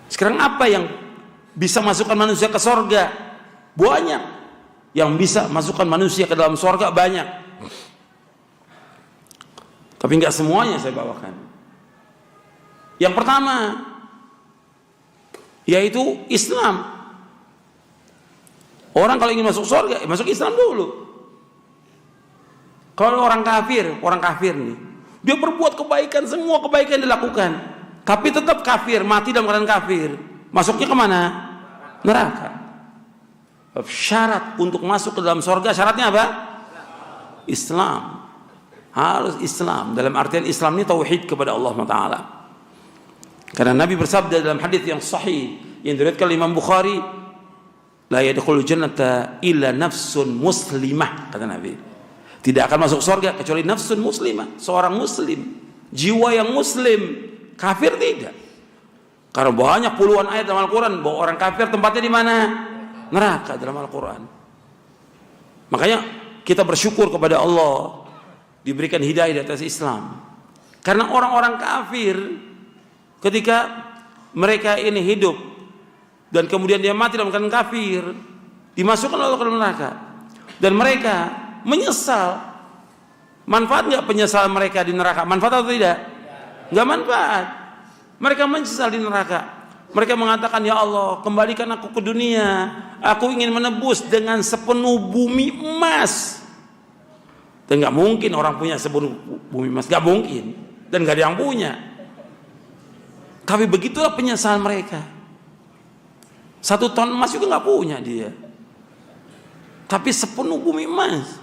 Sekarang apa yang bisa masukkan manusia ke sorga? Banyak. Yang bisa masukkan manusia ke dalam sorga banyak. Tapi nggak semuanya saya bawakan. Yang pertama, yaitu Islam. Orang kalau ingin masuk sorga, masuk Islam dulu. Kalau orang kafir nih, dia berbuat kebaikan, semua kebaikan dilakukan, tapi tetap kafir, mati dalam keadaan kafir. Masuknya kemana? Neraka. Syarat untuk masuk ke dalam sorga, syaratnya apa? Islam. Harus Islam. Dalam artian Islam ini tauhid kepada Allah Taala. Karena Nabi bersabda dalam hadis yang sahih yang diriwayatkan Imam Bukhari, la yadkhulul jannata illa nafsun muslimah, kata Nabi. Tidak akan masuk surga kecuali nafsun muslimah, seorang muslim, jiwa yang muslim. Kafir tidak. Karena banyak puluhan ayat dalam Al-Quran bahwa orang kafir tempatnya di mana? Neraka dalam Al-Quran. Makanya kita bersyukur kepada Allah diberikan hidayah di atas Islam. Karena orang-orang kafir ketika mereka ini hidup dan kemudian dia mati dalam keadaan kafir, dimasukkan Allah ke dalam neraka, dan mereka menyesal. Manfaat nggak penyesalan mereka di neraka? Manfaat atau tidak? Nggak manfaat. Mereka menyesal di neraka. Mereka mengatakan, ya Allah, kembalikan aku ke dunia. Aku ingin menebus dengan sepenuh bumi emas. Dan nggak mungkin orang punya sepenuh bumi emas, nggak mungkin. Dan nggak ada yang punya. Tapi begitulah penyesalan mereka. 1 ton emas juga nggak punya dia. Tapi sepenuh bumi emas.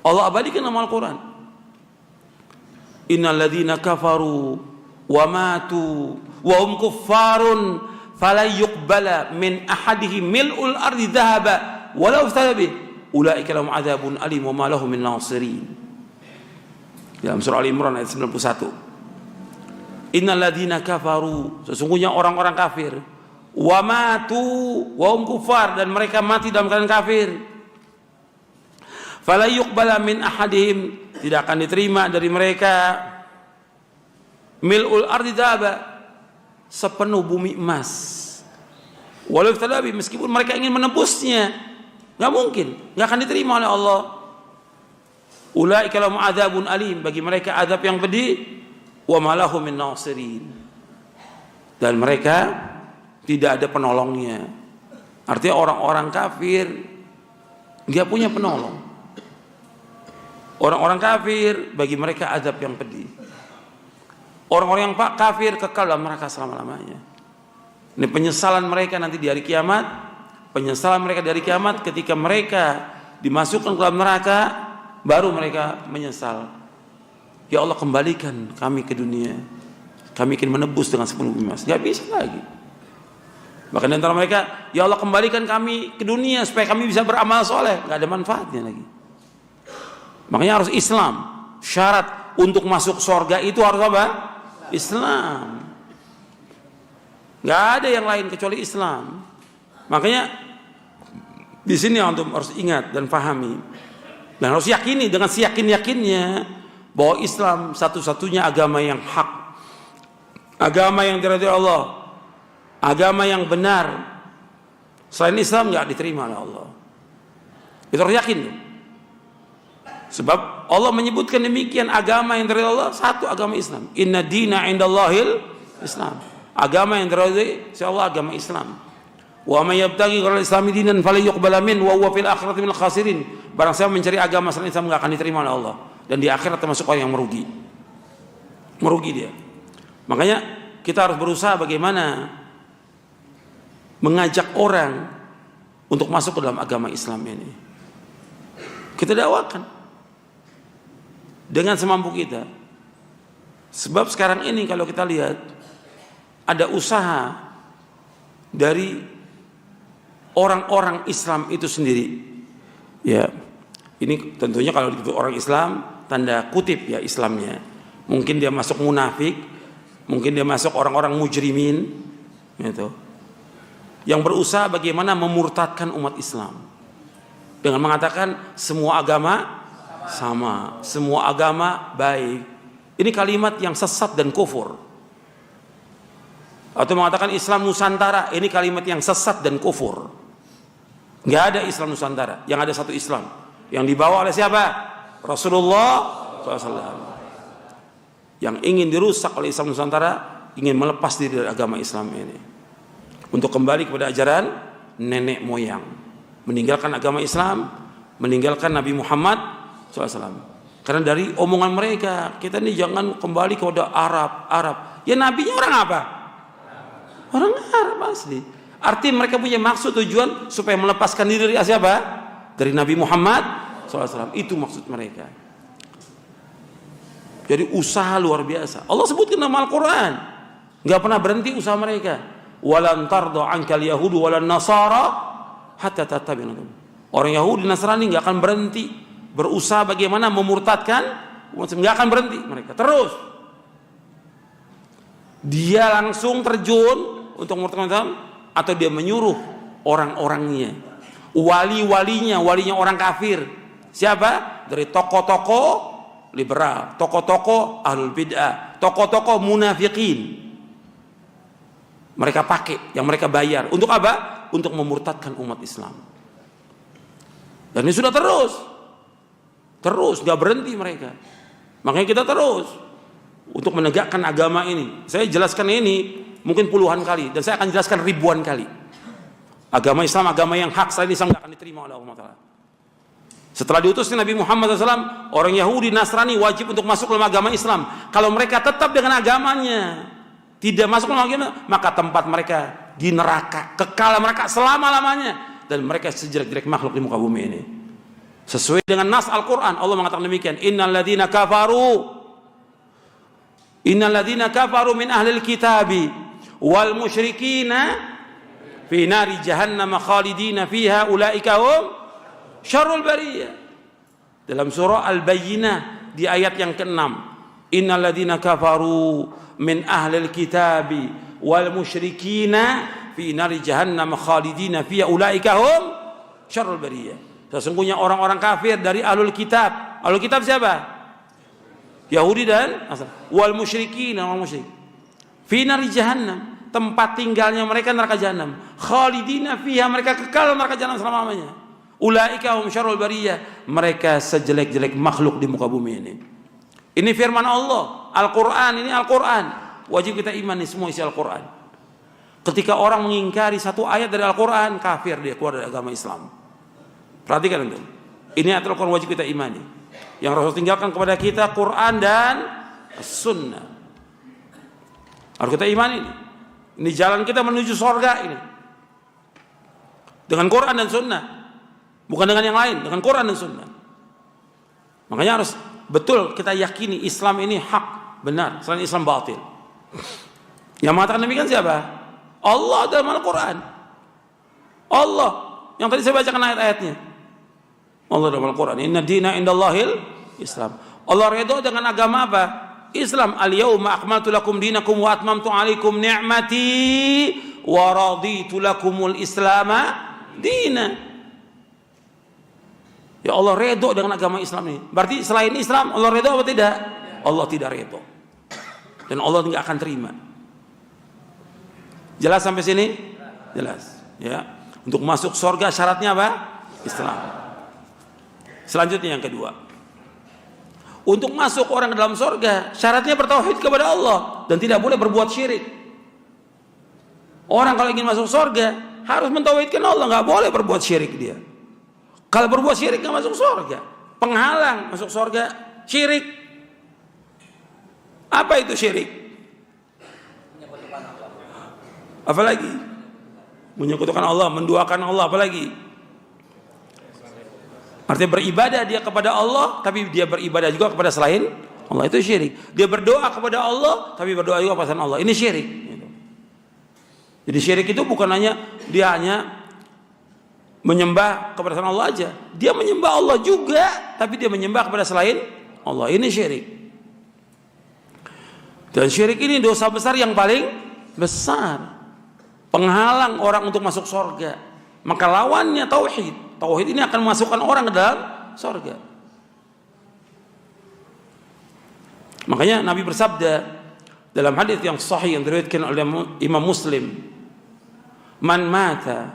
Allah abadikan dalam Al-Quran. Innal ladzina kafaru wa matu wa hum kuffarun fala yuqbala min ahadihim mil'ul ardi dhahaba walau iftada bih ulaika lahum adzabun alim wa ma lahum min nasirin. Dalam surah Al-Imran ayat 91. Innal ladzina kafaru, sesungguhnya orang-orang kafir, wa matu wa hum kuffar, dan mereka mati dalam keadaan kafir, fala yuqbala min ahadihim, tidak akan diterima dari mereka, mil'ul ardi dhahaba, sepenuh bumi emas, walau iftadabi, meskipun mereka ingin menebusnya, nggak mungkin, nggak akan diterima oleh Allah. Ulaika lahum adzabun alim, bagi mereka azab yang pedih, wa ma lahum min nasirin, dan mereka tidak ada penolongnya. Artinya orang-orang kafir nggak punya penolong. Orang-orang kafir bagi mereka azab yang pedih. Orang-orang yang kafir kekal dalam neraka selama-lamanya. Ini penyesalan mereka nanti di hari kiamat. Penyesalan mereka di hari kiamat ketika mereka dimasukkan ke dalam neraka, baru mereka menyesal. Ya Allah, kembalikan kami ke dunia. Kami ingin menebus dengan sepenuh emas. Gak bisa lagi. Bahkan di antara mereka, ya Allah, kembalikan kami ke dunia supaya kami bisa beramal soleh. Gak ada manfaatnya lagi. Makanya harus Islam. Syarat untuk masuk surga itu harus apa? Islam. Gak ada yang lain kecuali Islam. Makanya di sini antum harus ingat dan pahami, dan harus yakini dengan seyakin-yakinnya bahwa Islam satu-satunya agama yang hak, agama yang diridhai Allah, agama yang benar. Selain Islam nggak diterima oleh Allah. Itu harus yakin. Sebab Allah menyebutkan demikian, agama yang diridhai Allah satu, agama Islam. Inna dina indallahil Islam. Agama yang diridhai oleh Allah agama Islam. Wa may yabtaghi ghairal islami dinan falyuqbal min wa huwa fil akhirati minal khasirin. Barang siapa mencari agama selain Islam enggak akan diterima oleh Allah, dan di akhirat termasuk orang yang merugi. Merugi dia. Makanya kita harus berusaha bagaimana mengajak orang untuk masuk ke dalam agama Islam ini. Kita dakwakan dengan semampu kita. Sebab sekarang ini kalau kita lihat ada usaha dari orang-orang Islam itu sendiri. Ya, ini tentunya kalau itu orang Islam, tanda kutip ya Islamnya. Mungkin dia masuk munafik, mungkin dia masuk orang-orang mujrimin, gitu. Yang berusaha bagaimana memurtadkan umat Islam dengan mengatakan semua agama sama, semua agama baik. Ini kalimat yang sesat dan kufur. Atau mengatakan Islam Nusantara, ini kalimat yang sesat dan kufur. Nggak ada Islam Nusantara, yang ada satu Islam yang dibawa oleh siapa? Rasulullah SAW. Yang ingin dirusak oleh Islam Nusantara ingin melepas diri dari agama Islam ini untuk kembali kepada ajaran nenek moyang, meninggalkan agama Islam, meninggalkan Nabi Muhammad SAW. Karena dari omongan mereka, kita ini jangan kembali kepada Arab. Ya nabinya orang apa? Orang Arab asli. Artinya mereka punya maksud tujuan supaya melepaskan diri dari siapa? Dari Nabi Muhammad SAW. Itu maksud mereka. Jadi usaha luar biasa. Allah sebutkan dalam Al-Quran. Gak pernah berhenti usaha mereka. Walan tarda ankal yahudu walan nasara hatta tattabi'una. Orang Yahudi Nasrani gak akan berhenti berusaha bagaimana memurtadkan, gak akan berhenti mereka. Terus dia langsung terjun untuk memurtadkan, atau dia menyuruh orang-orangnya, walinya orang kafir. Siapa? Dari tokoh-tokoh liberal, tokoh-tokoh ahlul bid'ah, tokoh-tokoh munafikin. Mereka pakai, yang mereka bayar. Untuk apa? Untuk memurtadkan umat Islam. Dan ini sudah terus gak berhenti mereka. Makanya kita terus untuk menegakkan agama ini. Saya jelaskan ini mungkin puluhan kali, dan saya akan jelaskan ribuan kali. Agama Islam, agama yang hak, saya Islam gak akan diterima oleh Allah Ta'ala. Setelah diutusnya Nabi Muhammad SAW, orang Yahudi Nasrani wajib untuk masuk dalam agama Islam. Kalau mereka tetap dengan agamanya, tidak masuk dalam agama, maka tempat mereka di neraka, kekal mereka selama-lamanya, dan mereka sejelek-jelek makhluk di muka bumi ini. Sesuai dengan nas Al-Quran, Allah mengatakan demikian, innal ladzina kafaru min ahlil kitabi wal musyrikina fi nari jahannam khalidina fiha ulaika hum syarrul bariyah. Dalam surah Al-Bayyinah di ayat yang ke-6, innal ladzina kafaru min ahlil kitabi wal musyrikina fi nari jahannam khalidina fiha ulaika hum syarrul bariyah. Sesungguhnya orang-orang kafir dari ahlul kitab. Ahlul kitab siapa? Yahudi dan wal musyrikin, orang musyrik. Fi nari jahannam, tempat tinggalnya mereka neraka jahanam. Khalidina fiha, mereka kekal neraka jahanam selama-lamanya. Ulaika hum syarrul bariyah, mereka sejelek-jelek makhluk di muka bumi ini. Ini firman Allah, Al-Qur'an, ini Al-Qur'an. Wajib kita imani semua isi Al-Qur'an. Ketika orang mengingkari satu ayat dari Al-Qur'an, kafir dia, keluar dari agama Islam. Perhatikan itu. Ini adalah Al-Quran wajib kita imani. Yang Rasul tinggalkan kepada kita Quran dan Sunnah. Harus kita imani ini. Ini jalan kita menuju surga ini. Dengan Quran dan Sunnah. Bukan dengan yang lain, dengan Quran dan Sunnah. Makanya harus betul kita yakini Islam ini hak, benar, selain Islam batil. Yang mengatakan demikian siapa? Allah dalam Al-Quran. Allah yang tadi saya bacakan ayat-ayatnya. Allah dalam Al-Quran, inna dina indallahil Islam. Allah redha dengan agama apa? Islam. Al-yawma akmaltu lakum dinakum wa atmamtu alaikum ni'mati wa raditu lakumul islama dina. Ya Allah redha dengan agama Islam ini. Berarti selain Islam Allah redha atau tidak? Allah tidak redha. Dan Allah tidak akan terima. Jelas sampai sini? Jelas. Ya. Untuk masuk surga syaratnya apa? Islam. Selanjutnya yang kedua, untuk masuk orang ke dalam surga syaratnya bertauhid kepada Allah dan tidak boleh berbuat syirik. Orang kalau ingin masuk surga harus mentauhidkan Allah, nggak boleh berbuat syirik dia. Kalau berbuat syirik nggak masuk surga. Penghalang masuk surga syirik. Apa itu syirik? Apalagi menyekutukan Allah, menduakan Allah, apalagi? Artinya beribadah dia kepada Allah, tapi dia beribadah juga kepada selain Allah, itu syirik. Dia berdoa kepada Allah, tapi berdoa juga kepada Allah, ini syirik. Jadi syirik itu bukan hanya dia hanya menyembah kepada selain Allah aja, dia menyembah Allah juga, tapi dia menyembah kepada selain Allah, ini syirik. Dan syirik ini dosa besar yang paling besar, penghalang orang untuk masuk surga. Maka lawannya tauhid. Tauhid ini akan memasukkan orang ke dalam surga. Makanya Nabi bersabda, Dalam hadis yang sahih yang diriwayatkan oleh Imam Muslim, man mata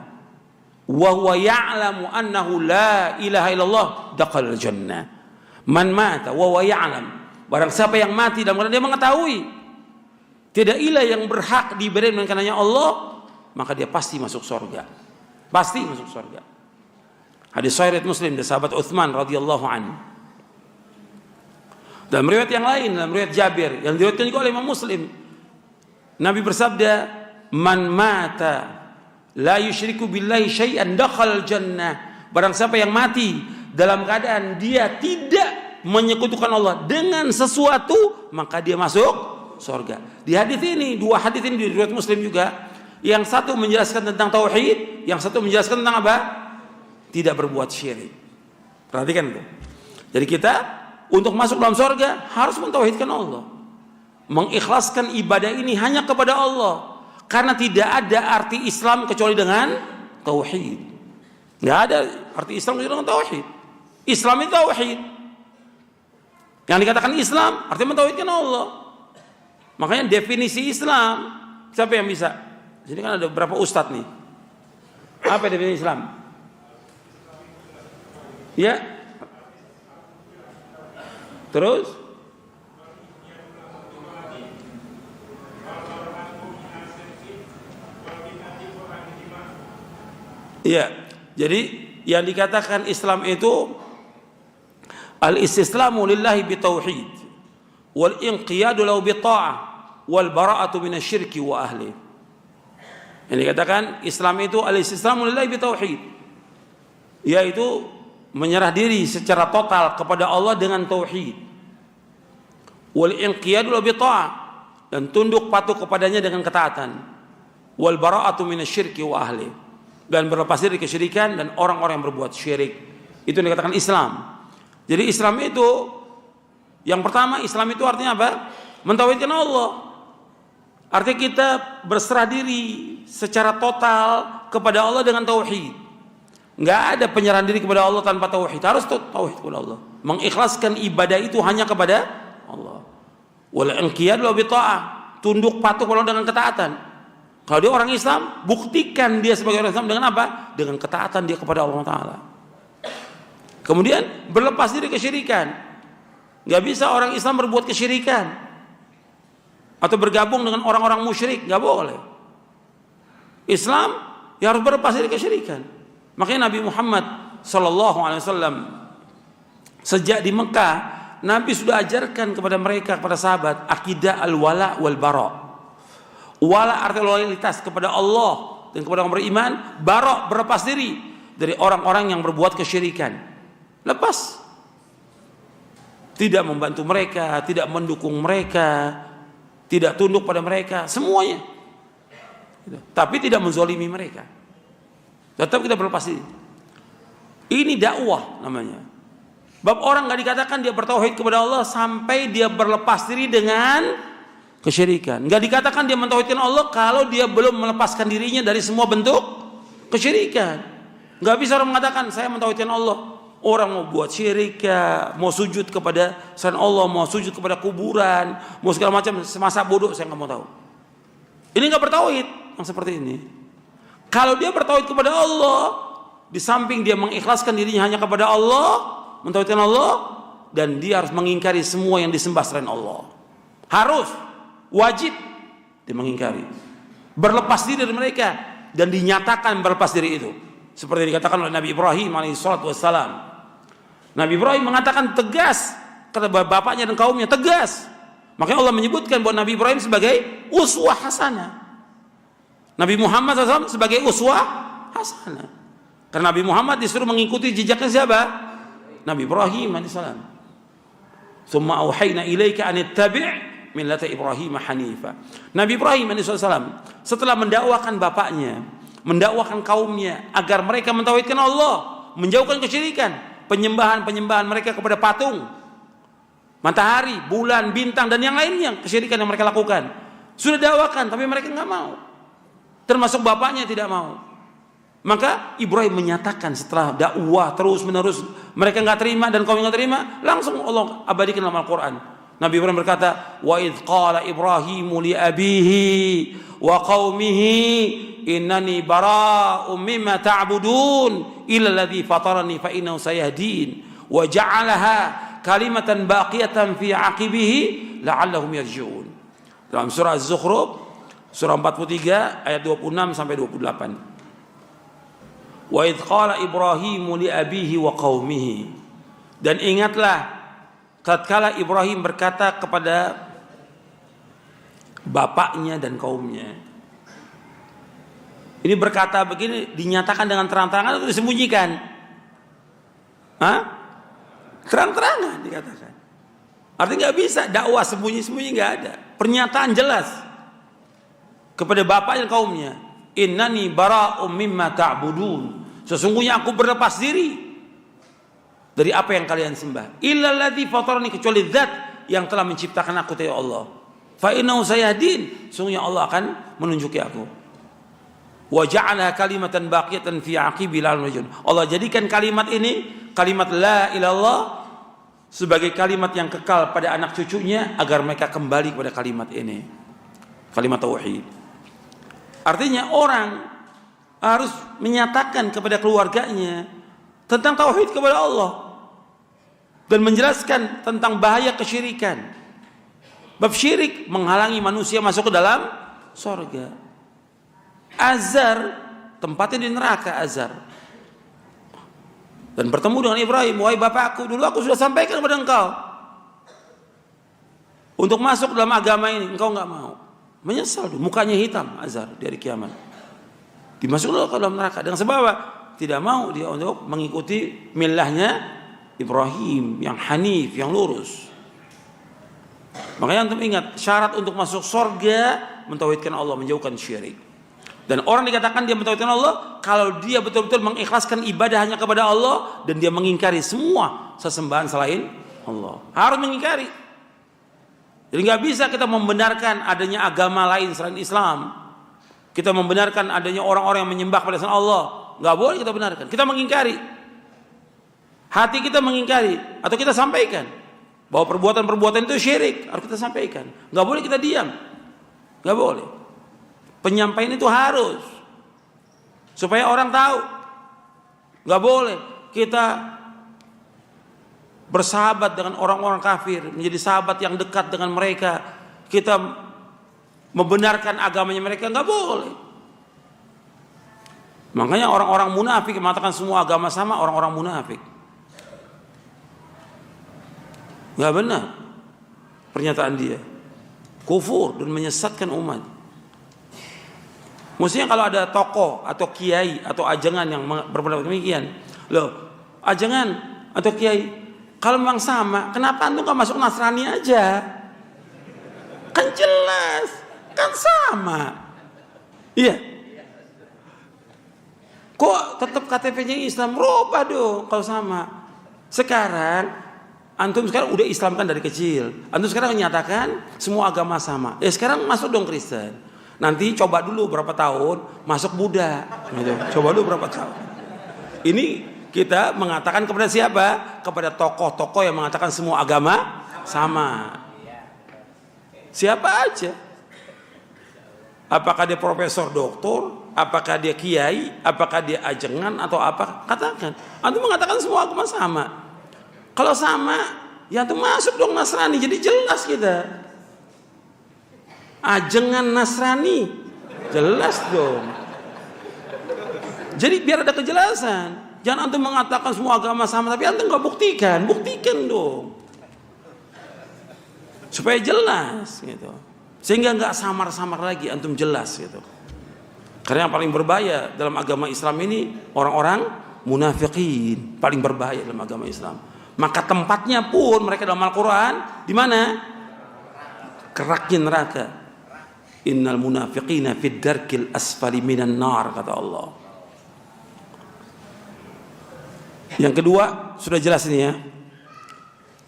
wa huwa ya'lamu annahu la ilaha illallah dakhala al-jannah. Man mata wa huwa ya'lam, barang siapa yang mati dalam keadaan dia mengetahui tidak ilah yang berhak diberi melainkan hanya Allah, maka dia pasti masuk surga. Pasti masuk surga. Hadis sahih Muslim dari sahabat Utsman radhiyallahu anhu. Dalam riwayat yang lain, dalam riwayat Jabir yang diriwayatkan juga oleh Imam Muslim, Nabi bersabda, man mata la yusyriku billahi syai'an dakhala al-jannah. Barang siapa yang mati dalam keadaan dia tidak menyekutukan Allah dengan sesuatu, maka dia masuk surga. Di hadis ini, dua hadis ini di riwayat Muslim juga, yang satu menjelaskan tentang tauhid, yang satu menjelaskan tentang apa? Tidak berbuat syirik. Perhatikan itu. Jadi kita untuk masuk dalam surga harus mentauhidkan Allah, mengikhlaskan ibadah ini hanya kepada Allah, karena tidak ada arti Islam kecuali dengan tauhid. Tidak ada arti Islam kecuali dengan tauhid. Islam itu tauhid. Yang dikatakan Islam artinya mentauhidkan Allah. Makanya definisi Islam, siapa yang bisa? Sini kan ada beberapa ustadz nih. Apa definisi Islam? Ya. Terus? Iya. Jadi yang dikatakan Islam itu al-istislamu lillahi bitauhid wal inqiyadu lahu bitta'ah wal bara'atu minasyirki wa ahli. Yang dikatakan Islam itu al-istislamu lillahi bitauhid, yaitu menyerah diri secara total kepada Allah dengan tauhid, wal inqiyadu lahu bitta'ah, dan tunduk patuh kepadanya dengan ketaatan, wal bara'atu minasyirki wa ahli, dan berlepas diri kesyirikan dan orang-orang yang berbuat syirik. Itu yang dikatakan Islam. Jadi Islam itu yang pertama, Islam itu artinya apa? Mentauhidkan Allah. Artinya kita berserah diri secara total kepada Allah dengan tauhid. Enggak ada penyerahan diri kepada Allah tanpa tauhid. Harus tauhid kepada Allah. Mengikhlaskan ibadah itu hanya kepada Allah. Wal inqiyad lahu bitta'ah, tunduk patuh kepada Allah dengan ketaatan. Kalau dia orang Islam, buktikan dia sebagai orang Islam dengan apa? Dengan ketaatan dia kepada Allah Ta'ala. Kemudian berlepas diri kesyirikan. Gak bisa orang Islam berbuat kesyirikan atau bergabung dengan orang-orang musyrik, gak boleh. Islam ya harus berlepas diri kesyirikan. Makanya Nabi Muhammad SAW sejak di Mekah, Nabi sudah ajarkan kepada mereka, kepada sahabat, akidah al-wala wal bara. Wala artinya loyalitas kepada Allah dan kepada orang beriman, bara berlepas diri dari orang-orang yang berbuat kesyirikan. Lepas. Tidak membantu mereka, tidak mendukung mereka, tidak tunduk pada mereka, semuanya. Tapi tidak menzolimi mereka. Tetap kita berlepas diri. Ini dakwah namanya. Bab orang nggak dikatakan dia bertauhid kepada Allah sampai dia berlepas diri dengan kesyirikan. Nggak dikatakan dia mentauhidkan Allah kalau dia belum melepaskan dirinya dari semua bentuk kesyirikan. Nggak bisa orang mengatakan saya mentauhidkan Allah. Orang mau buat syirik, mau sujud kepada selain Allah, mau sujud kepada kuburan, mau segala macam, semasa bodoh saya nggak mau tahu. Ini nggak bertauhid yang seperti ini. Kalau dia bertauhid kepada Allah, di samping dia mengikhlaskan dirinya hanya kepada Allah, mentauhidkan Allah, dan dia harus mengingkari semua yang disembah selain Allah. Harus, wajib dia mengingkari. Berlepas diri dari mereka dan dinyatakan berlepas diri itu. Seperti dikatakan oleh Nabi Ibrahim alaihissalam. Nabi Ibrahim mengatakan tegas kata bapaknya dan kaumnya, tegas. Makanya Allah menyebutkan bahwa Nabi Ibrahim sebagai uswah hasanah. Nabi Muhammad SAW sebagai uswah hasanah. Karena Nabi Muhammad disuruh mengikuti jejaknya siapa? Nabi Ibrahim alaihissalam. Tsumma auhayna ilaika an ittabi' millata Ibrahim hanifa. Nabi Ibrahim alaihissalam setelah mendakwakan bapaknya, mendakwakan kaumnya agar mereka mentauhidkan Allah, menjauhkan kesyirikan, penyembahan mereka kepada patung, matahari, bulan, bintang dan yang lainnya, kesyirikan yang mereka lakukan. Sudah dakwakan tapi mereka nggak mau. Termasuk bapaknya tidak mau. Maka Ibrahim menyatakan setelah dakwah terus menerus mereka nggak terima dan kaum nggak terima, langsung Allah abadikan dalam Al-Quran. Nabi Ibrahim berkata, "Wa idz qala Ibrahimu li abihi wa qaumihi innani bara'un mimma ta'budun illa alladzi fatarani fa innahu sayahdin wa ja'alaha kalimatan baqiyatan fi 'aqibihi la'allahum yarji'un." Dalam surah Az-Zukhruf surah 43 ayat 26 sampai 28. Wa idz qala Ibrahimu li abihi wa qaumihi. Dan ingatlah tatkala Ibrahim berkata kepada bapaknya dan kaumnya. Ini berkata begini dinyatakan dengan terang-terangan atau disembunyikan? Hah? Terang-terangan dikatakan. Artinya nggak bisa dakwah sembunyi-sembunyi, nggak ada. Pernyataan jelas kepada bapak dan kaumnya. Innani bara'um mimma ta'budun. Sesungguhnya aku berlepas diri dari apa yang kalian sembah. Illalladzi fatarani, kecuali zat yang telah menciptakan aku, ya Allah. Fa innahu sayahdin, sungguhnya Allah akan menunjuki aku. Wa ja'ala kalimatan baqiyatan fi 'aqibi la'allahum. Allah jadikan kalimat ini, kalimat la ilallah, sebagai kalimat yang kekal pada anak cucunya agar mereka kembali kepada kalimat ini. Kalimat tauhid. Artinya orang harus menyatakan kepada keluarganya tentang tauhid kepada Allah dan menjelaskan tentang bahaya kesyirikan. Bab syirik menghalangi manusia masuk ke dalam surga. Azar tempatnya di neraka, Azar. Dan bertemu dengan Ibrahim, "Wahai bapakku, dulu aku sudah sampaikan kepada engkau untuk masuk dalam agama ini, engkau enggak mau." Menyesal, mukanya hitam Azar di hari kiamat. Dimasukkan ke dalam neraka dengan sebab apa? Tidak mau dia untuk mengikuti millahnya Ibrahim yang hanif, yang lurus. Makanya antum ingat, syarat untuk masuk surga mentauhidkan Allah, menjauhkan syirik. Dan orang dikatakan dia mentauhidkan Allah kalau dia betul-betul mengikhlaskan ibadah hanya kepada Allah dan dia mengingkari semua sesembahan selain Allah. Harus mengingkari. Jadi nggak bisa kita membenarkan adanya agama lain selain Islam. Kita membenarkan adanya orang-orang yang menyembah pada selain Allah. Nggak boleh kita benarkan. Kita mengingkari. Hati kita mengingkari atau kita sampaikan bahwa perbuatan-perbuatan itu syirik, harus kita sampaikan. Nggak boleh kita diam. Nggak boleh. Penyampaian itu harus supaya orang tahu. Nggak boleh kita bersahabat dengan orang-orang kafir, menjadi sahabat yang dekat dengan mereka, kita membenarkan agamanya mereka, nggak boleh. Makanya orang-orang munafik mengatakan semua agama sama, orang-orang munafik. Nggak benar pernyataan dia, kufur dan menyesatkan umat. Mestinya kalau ada tokoh atau kiai atau ajangan yang berpendapat demikian, loh, ajangan atau kiai, kalau memang sama, kenapa antum nggak masuk Nasrani aja? Kan jelas, kan sama. Iya. Kok tetap KTP-nya Islam? Rubah dong kalau sama. Sekarang antum sekarang udah Islam kan dari kecil. Antum sekarang menyatakan semua agama sama. Sekarang masuk dong Kristen. Nanti coba dulu berapa tahun masuk Buddha. Gitu. Coba dulu berapa tahun. Ini kita mengatakan kepada siapa? Kepada tokoh-tokoh yang mengatakan semua agama sama. Siapa aja? Apakah dia profesor, doktor? Apakah dia kiai? Apakah dia ajengan atau apa? Katakan. Antum mengatakan semua agama sama. Kalau sama, ya antum masuk dong Nasrani. Jadi jelas kita. Ajengan Nasrani. Jelas dong. Jadi biar ada kejelasan. Jangan antum mengatakan semua agama sama, tapi antum nggak buktikan. Buktikan dong. Supaya jelas gitu. Sehingga nggak samar-samar lagi, antum jelas gitu. Karena yang paling berbahaya dalam agama Islam ini orang-orang munafikin, paling berbahaya dalam agama Islam. Maka tempatnya pun mereka dalam Al-Quran di mana? Keraknya neraka. Innal munafiqina fid darkil asfali minan nar, kata Allah. Yang kedua sudah jelas ini ya.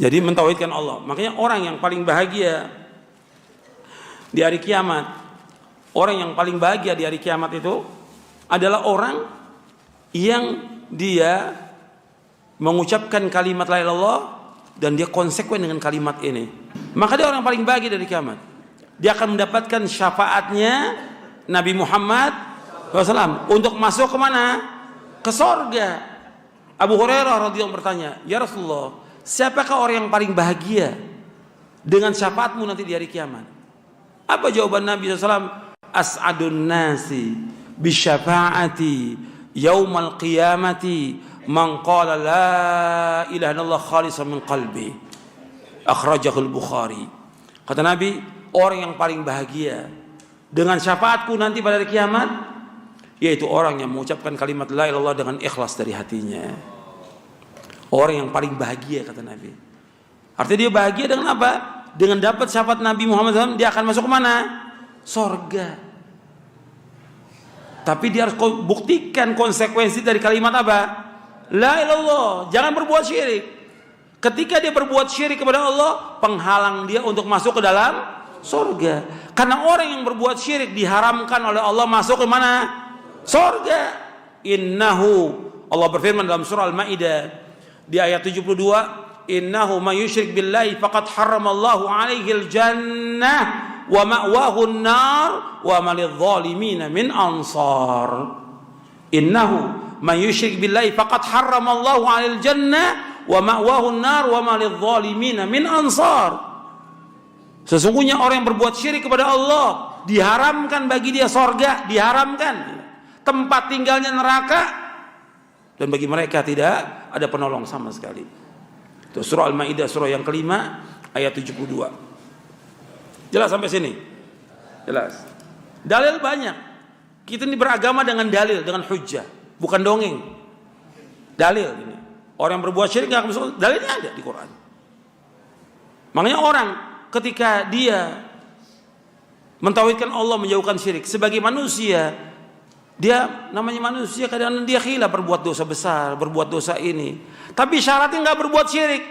Jadi mentauhidkan Allah. Makanya orang yang paling bahagia di hari kiamat, orang yang paling bahagia di hari kiamat itu adalah orang yang dia mengucapkan kalimat la ilaha illallah dan dia konsekuen dengan kalimat ini. Maka dia orang paling bahagia dari kiamat. Dia akan mendapatkan syafaatnya Nabi Muhammad SAW untuk masuk ke mana? Ke sorga. Abu Hurairah radhiyallahu bertanya, ya Rasulullah, siapakah orang yang paling bahagia dengan syafaatmu nanti di hari kiamat? Apa jawaban Nabi SAW? As'adun nasi bisyafaati yaumal qiyamati man qala la ilaha illallah khalisan min qalbi. Akhrajahul Bukhari. Kata Nabi, orang yang paling bahagia dengan syafaatku nanti pada hari kiamat yaitu orang yang mengucapkan kalimat la ilaha illallah dengan ikhlas dari hatinya. Orang yang paling bahagia, kata Nabi. Artinya dia bahagia dengan apa? Dengan dapat syafaat Nabi Muhammad SAW, dia akan masuk ke mana? Sorga. Tapi dia harus buktikan konsekuensi dari kalimat apa? La ilaha illallah. Jangan berbuat syirik. Ketika dia berbuat syirik kepada Allah, penghalang dia untuk masuk ke dalam sorga. Karena orang yang berbuat syirik diharamkan oleh Allah masuk ke mana? Sorga. Innahu, Allah berfirman dalam surah Al-Maidah di ayat 72, innahu may yusyrik billahi faqad harramallahu alaihil jannah wa ma'wahu an-nar wa ma lidh-dhalimin min ansar. Innahu may yusyrik billahi faqad harramallahu alaihil jannah wa ma'wahu an-nar wa ma lidh-dhalimin min ansar. Sesungguhnya orang yang berbuat syirik kepada Allah diharamkan bagi dia sorga, diharamkan tempat tinggalnya neraka, dan bagi mereka tidak ada penolong sama sekali. Itu surah Al-Maidah, surah yang kelima ayat 72. Jelas sampai sini? Jelas. Dalil banyak. Kita ini beragama dengan dalil, dengan hujjah, bukan dongeng. Dalil ini. Orang yang berbuat syirik enggak masuk, dalilnya ada di Quran. Makanya orang ketika dia mentauhidkan Allah, menjauhkan syirik, sebagai manusia, dia namanya manusia, kadang-kadang dia khilaf, berbuat dosa besar, berbuat dosa ini. Tapi syaratnya enggak berbuat syirik.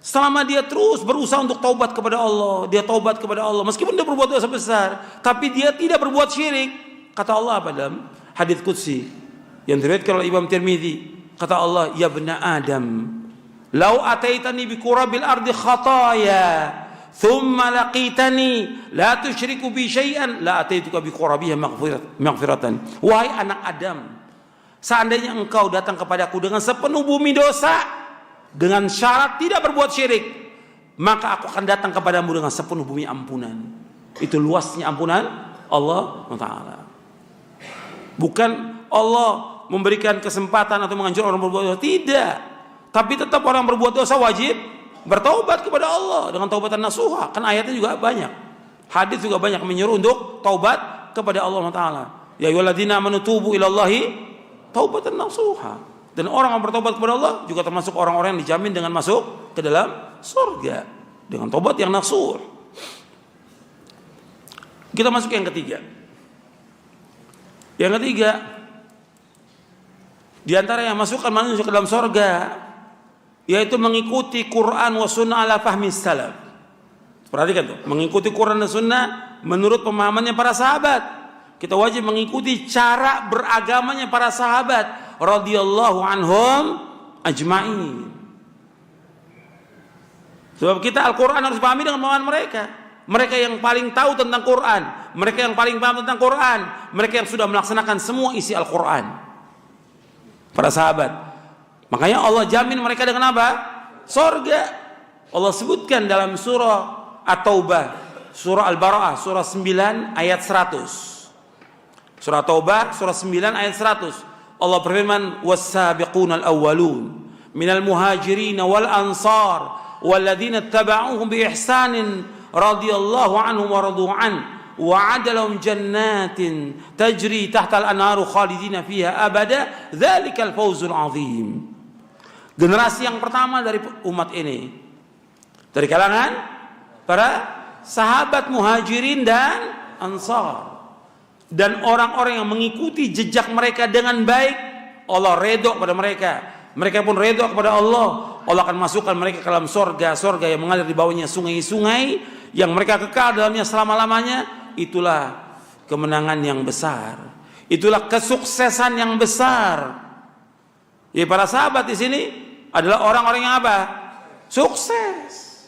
Selama dia terus berusaha untuk taubat kepada Allah, dia taubat kepada Allah meskipun dia berbuat dosa besar, tapi dia tidak berbuat syirik. Kata Allah apa dalam hadits qudsi yang diriwayatkan oleh Imam Tirmidzi? Kata Allah, ya bena Adam, lau ataitani bi qurabil ardi khataya thumma laqitani la tusyriku bi syai'an la ataituka bi qurabiha maghfiratan. Wahai anak Adam, seandainya engkau datang kepadaku dengan sepenuh bumi dosa dengan syarat tidak berbuat syirik, maka aku akan datang kepadamu dengan sepenuh bumi ampunan. Itu luasnya ampunan Allah Ta'ala. Bukan Allah memberikan kesempatan atau menghancurkan orang berbuat dosa, tidak. Tapi tetap orang berbuat dosa wajib bertaubat kepada Allah dengan taubatan nasuha. Kan ayatnya juga banyak, hadis juga banyak menyuruh untuk taubat kepada Allah Ta'ala. Ya ayyuhalladzina amanu tubu ilallahi taubatan nasuha. Dan orang yang bertobat kepada Allah juga termasuk orang-orang yang dijamin dengan masuk ke dalam surga dengan taubat yang nasuh. Kita masuk yang ketiga. Yang ketiga, di antara yang masukkan manusia ke dalam surga yaitu mengikuti Quran wa sunnah ala fahmi salaf. Perhatikan tuh, mengikuti Quran dan sunnah menurut pemahamannya para sahabat. Kita wajib mengikuti cara beragamanya para sahabat radhiyallahu anhum ajma'in. Sebab kita Al-Quran harus pahami dengan pemahaman mereka. Mereka yang paling tahu tentang Quran, mereka yang paling paham tentang Quran, mereka yang sudah melaksanakan semua isi Al-Quran, para sahabat. Makanya Allah jamin mereka dengan apa? Surga. Allah sebutkan dalam surah At-Taubah, surah Al-Bara'ah, surah 9 ayat 100. Surah Taubah, surah 9 ayat 100. Allah berfirman, was-sabiqunal awwalun minal muhajirin wal ansar walladzina ittaba'uuhum bi ihsanin radhiyallahu anhum wa radu an wa 'adalahum jannatin tajri tahtal anharu khalidina fiha abada dzalikal fawzul 'adzim. Generasi yang pertama dari umat ini dari kalangan para sahabat muhajirin dan ansar, dan orang-orang yang mengikuti jejak mereka dengan baik, Allah redha kepada mereka. Mereka pun redha kepada Allah. Allah akan masukkan mereka ke dalam surga yang mengalir di bawahnya sungai-sungai yang mereka kekal dalamnya selama-lamanya. Itulah kemenangan yang besar. Itulah kesuksesan yang besar. Ya, para sahabat di sini adalah orang-orang yang apa? Sukses.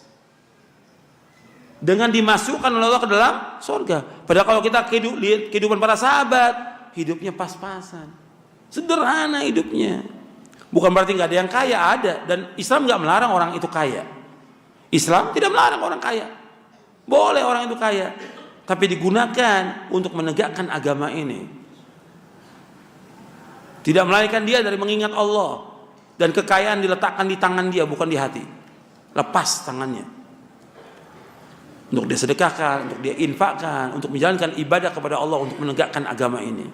dengan dimasukkan oleh Allah ke dalam surga. Padahal kalau kita lihat kehidupan para sahabat, hidupnya pas-pasan, sederhana hidupnya. Bukan berarti nggak ada yang kaya, ada. Dan Islam nggak melarang orang itu kaya. Islam tidak melarang orang kaya. Boleh orang itu kaya, tapi digunakan untuk menegakkan agama ini. Tidak melarikan dia dari mengingat Allah. Dan kekayaan diletakkan di tangan dia, bukan di hati. Lepas tangannya. Untuk dia sedekahkan, untuk dia infakkan, untuk menjalankan ibadah kepada Allah, untuk menegakkan agama ini.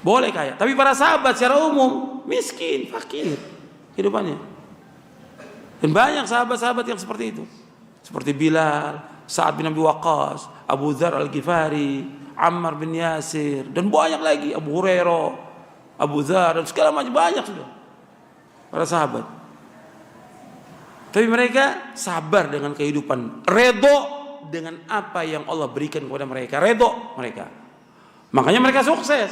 Boleh kaya. Tapi para sahabat secara umum miskin, fakir hidupannya. Dan banyak sahabat-sahabat yang seperti itu. Seperti Bilal, Sa'ad bin Abi Waqqas, Abu Dzar Al-Ghifari, Ammar bin Yasir, dan banyak lagi, Abu Hurairah, Abu Dzar, dan segala macam, banyak sudah para sahabat. Tapi mereka sabar dengan kehidupan, redho dengan apa yang Allah berikan kepada mereka, redho mereka. Makanya mereka sukses.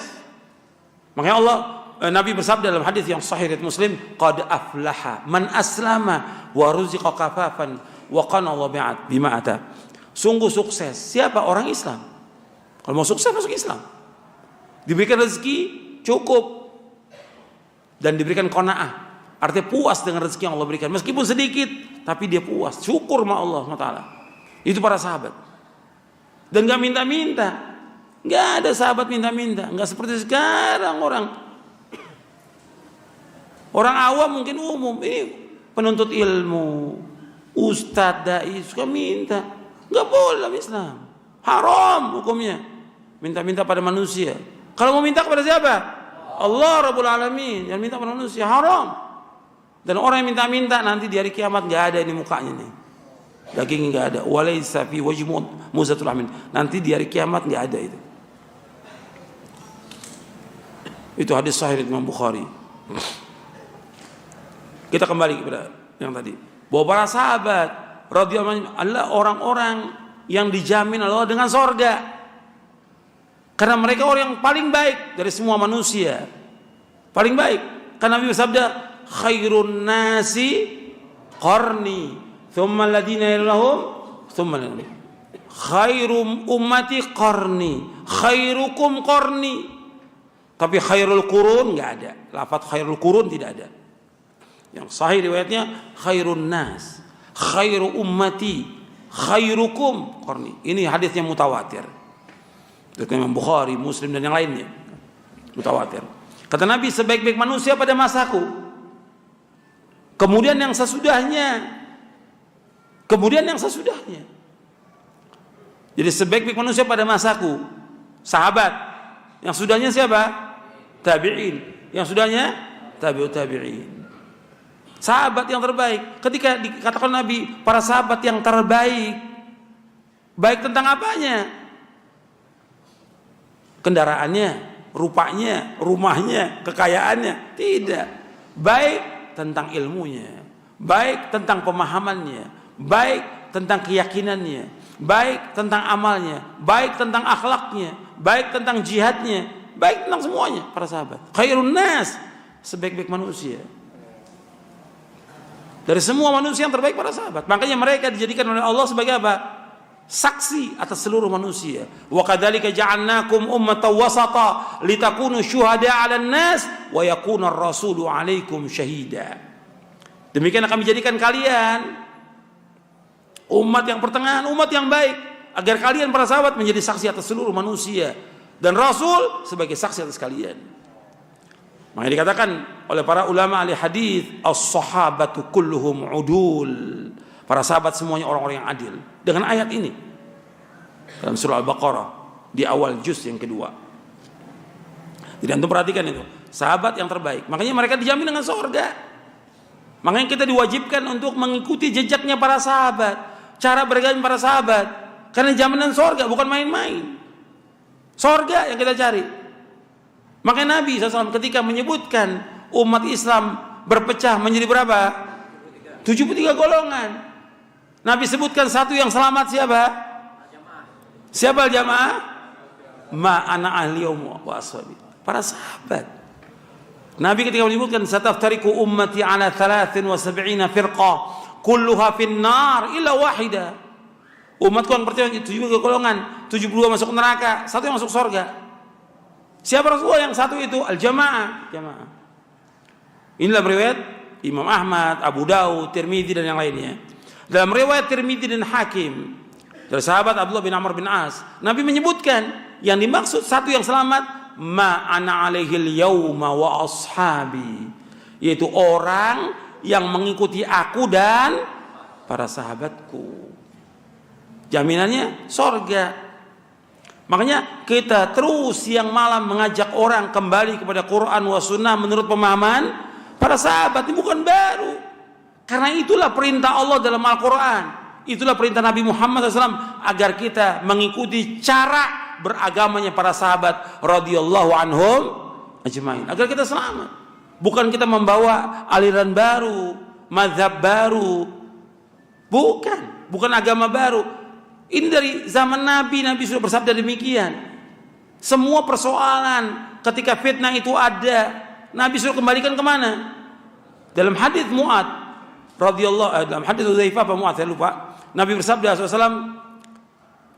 Makanya Nabi bersabda dalam hadis yang sahih riwayat Muslim, qad aflaha man aslama wa ruziqa kafafan wa qana Allah bima ata. Sungguh sukses siapa orang Islam. Kalau mau sukses masuk Islam. Diberikan rezeki cukup dan diberikan qanaah. Artinya puas dengan rezeki yang Allah berikan. Meskipun sedikit, tapi dia puas. Syukur sama Allah SWT. Itu para sahabat. Dan gak minta-minta. Gak ada sahabat minta-minta. Gak seperti sekarang orang awam mungkin umum. Ini penuntut ilmu, ustadz, dai, suka minta. Gak boleh dalam Islam. Haram hukumnya. Minta-minta pada manusia. Kalau mau minta kepada siapa? Allah Rabbul Alamin. Yang minta pada manusia. Haram. Dan orang yang minta-minta nanti di hari kiamat gak ada ini mukanya nih, dagingnya gak ada. Walaysa fi wajhi muzatul amin. Nanti di hari kiamat gak ada itu. Itu hadis sahih Imam Bukhari. Kita kembali kepada yang tadi. Bahwa para sahabat radhiyallahu anhum adalah orang-orang yang dijamin Allah dengan sorga. Karena mereka orang yang paling baik dari semua manusia. Paling baik. Karena Nabi bersabda, khairun nasi qarni thumma alladhina yalunhum thumma alladhina khairum ummati qarni khairukum qarni. Tapi khairul qurun enggak ada. Lafaz khairul qurun tidak ada. Yang sahih riwayatnya khairun nas, khairu ummati, khairukum qarni. Ini hadis yang mutawatir. Dari Imam Bukhari, Muslim dan yang lainnya. Mutawatir. Kata Nabi, sebaik-baik manusia pada masaku. Kemudian yang sesudahnya. Kemudian yang sesudahnya. Jadi sebaik-baik manusia pada masaku sahabat. Yang sudahnya siapa? Tabi'in. Yang sudahnya tabi'ut tabi'in. Sahabat yang terbaik. Ketika dikatakan Nabi para sahabat yang terbaik, baik tentang apanya? Kendaraannya, rupanya, rumahnya, kekayaannya? Tidak. Baik tentang ilmunya, baik tentang pemahamannya, baik tentang keyakinannya, baik tentang amalnya, baik tentang akhlaknya, baik tentang jihadnya, baik tentang semuanya para sahabat. Khairun nas, sebaik-baik manusia. Dari semua manusia yang terbaik para sahabat. Makanya mereka dijadikan oleh Allah sebagai apa? Saksi atas seluruh manusia. Wa kadzalika ja'alnakum ummatan wasata litakunu syuhada'a 'alan nas wa yakuna ar-rasulu 'alaikum syahida. Demikian kami jadikan kalian umat yang pertengahan, umat yang baik, agar kalian para sahabat menjadi saksi atas seluruh manusia dan rasul sebagai saksi atas kalian. Makanya dikatakan oleh para ulama ahli hadis, as-sahabatu kulluhum udul. Para sahabat semuanya orang-orang yang adil. Dengan ayat ini dalam surah Al-Baqarah di awal juz yang kedua. Jadi antum perhatikan itu, sahabat yang terbaik. Makanya mereka dijamin dengan surga. Makanya kita diwajibkan untuk mengikuti jejaknya para sahabat, cara beragama para sahabat. Karena jaminan surga bukan main-main. Surga yang kita cari. Makanya Nabi SAW ketika menyebutkan umat Islam berpecah menjadi berapa? 73 golongan. Nabi sebutkan satu yang selamat siapa? Siapa jamaah? Ma ana ahli wa ashabi. Para sahabat. Nabi ketika menyebutkan sataftariqu ummati ala 73 firqah kulluha fin nar illa wahida. Umatku yang percaya 72 golongan, 72 masuk neraka, satu yang masuk surga. Siapa Rasulullah yang satu itu? Al-jamaah, jamaah. Inilah riwayat Imam Ahmad, Abu Daud, Tirmidzi dan yang lainnya. Dalam riwayat Tirmidzi dan Hakim dari sahabat Abdullah bin Amr bin As, Nabi menyebutkan yang dimaksud satu yang selamat, ma ana alaihil yauma wa ashabi, yaitu orang yang mengikuti aku dan para sahabatku. Jaminannya sorga. Makanya kita terus siang malam mengajak orang kembali kepada Quran wa sunnah menurut pemahaman para sahabat. Ini bukan baru. Karena itulah perintah Allah dalam Al-Quran. Itulah perintah Nabi Muhammad SAW agar kita mengikuti cara beragamanya para sahabat radhiyallahu anhum ajmain, agar kita selamat. Bukan kita membawa aliran baru, mazhab baru. Bukan agama baru. Ini dari zaman Nabi sudah bersabda demikian. Semua persoalan ketika fitnah itu ada, Nabi suruh kembalikan kemana? Dalam hadis Mu'ad radhiyallahu, dalam hadis Udzaifah apa Mu'ad saya lupa, Nabi bersabda SAW,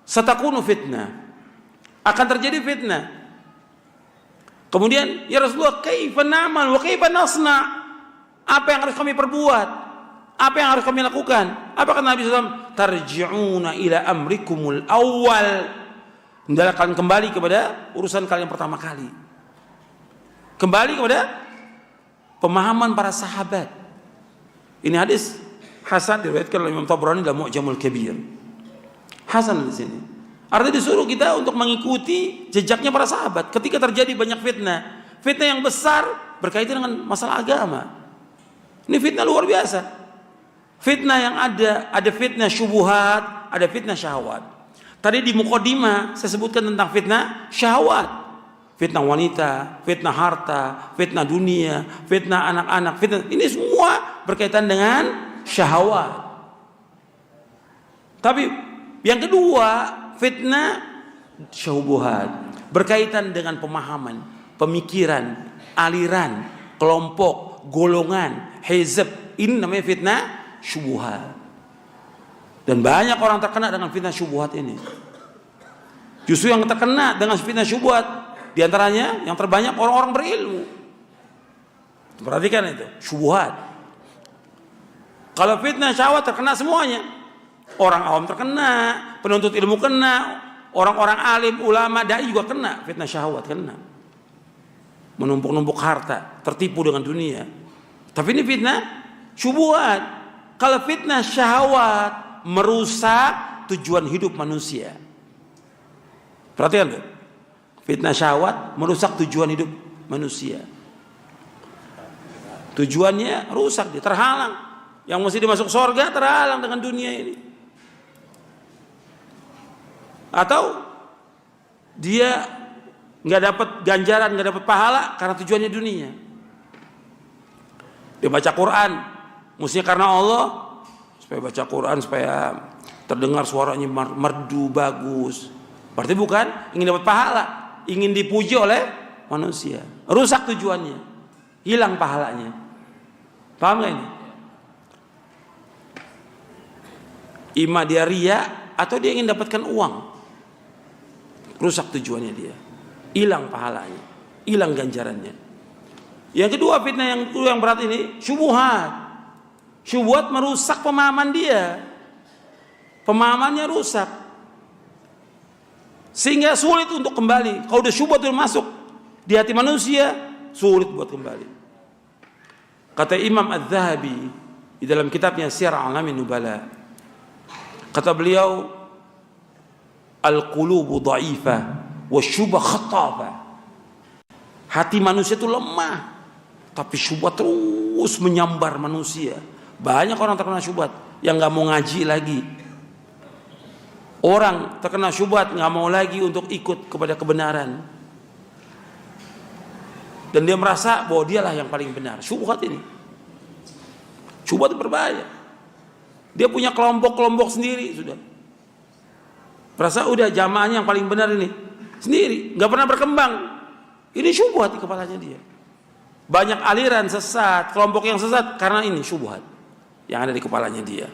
satakunu fitnah, akan terjadi fitnah. Kemudian, ya Rasulullah, kaifa na'mal wa kaifa nasna? Apa yang harus kami perbuat? Apa yang harus kami lakukan? Apa kata Nabi SAW? Tarji'una ila amrikumul awal. Hendaklah kalian kembali kepada urusan kalian pertama kali. Kembali kepada pemahaman para sahabat. Ini hadis hasan diriwayatkan oleh Imam Tabrani dalam Mu'jamul Kabir. Hasan di sini. Artinya disuruh kita untuk mengikuti jejaknya para sahabat. Ketika terjadi banyak fitnah yang besar berkaitan dengan masalah agama. Ini fitnah luar biasa. Fitnah yang ada fitnah syubuhat, ada fitnah syahwat. Tadi di mukadimah saya sebutkan tentang fitnah syahwat. Fitnah wanita, fitnah harta, fitnah dunia, fitnah anak-anak, fitnah. Ini semua berkaitan dengan syahwat. Tapi yang kedua, fitnah syubuhat berkaitan dengan pemahaman, pemikiran, aliran, kelompok, golongan, hizb. Ini namanya fitnah syubuhat. Dan banyak orang terkena dengan fitnah syubuhat ini. Justru yang terkena dengan fitnah syubuhat diantaranya yang terbanyak orang-orang berilmu. Perhatikan itu, syubuhat. Kalau fitnah syahwat terkena semuanya. Orang awam terkena, penuntut ilmu kena, orang-orang alim, ulama, dai juga kena, fitnah syahwat kena. Menumpuk-numpuk harta, tertipu dengan dunia. Tapi ini fitnah syubhat. Kalau fitnah syahwat merusak tujuan hidup manusia. Perhatikan tuh. Fitnah syahwat merusak tujuan hidup manusia. Tujuannya rusak, dia terhalang. Yang mesti dimasuk surga terhalang dengan dunia ini. Atau dia nggak dapat ganjaran, nggak dapat pahala karena tujuannya dunia. Dia baca Quran, mestinya karena Allah, supaya baca Quran supaya terdengar suaranya merdu bagus. Berarti bukan ingin dapat pahala, ingin dipuji oleh manusia. Rusak tujuannya, hilang pahalanya. Paham nggak ini? Ima dia ria atau dia ingin dapatkan uang. Rusak tujuannya dia, hilang pahalanya, hilang ganjarannya. Yang kedua fitnah yang berat ini syubhat. Syubhat merusak pemahaman dia, pemahamannya rusak sehingga sulit untuk kembali. Kalau udah syubhat itu masuk di hati manusia, sulit buat kembali. Kata Imam Az-Zahabi di dalam kitabnya Syiar A'lamin Nubala, kata beliau, al-qulubu dha'ifah wa syubha khattafah. Hati manusia itu lemah, tapi syubhat terus menyambar manusia. Banyak orang terkena syubhat yang nggak mau ngaji lagi. Orang terkena syubhat nggak mau lagi untuk ikut kepada kebenaran. Dan dia merasa bahwa dialah yang paling benar. Syubhat ini, syubhat itu berbahaya. Dia punya kelompok-kelompok sendiri sudah. Merasa udah jamaahnya yang paling benar ini sendiri, nggak pernah berkembang. Ini syubhat di kepalanya dia. Banyak aliran sesat, kelompok yang sesat karena ini syubhat yang ada di kepalanya dia.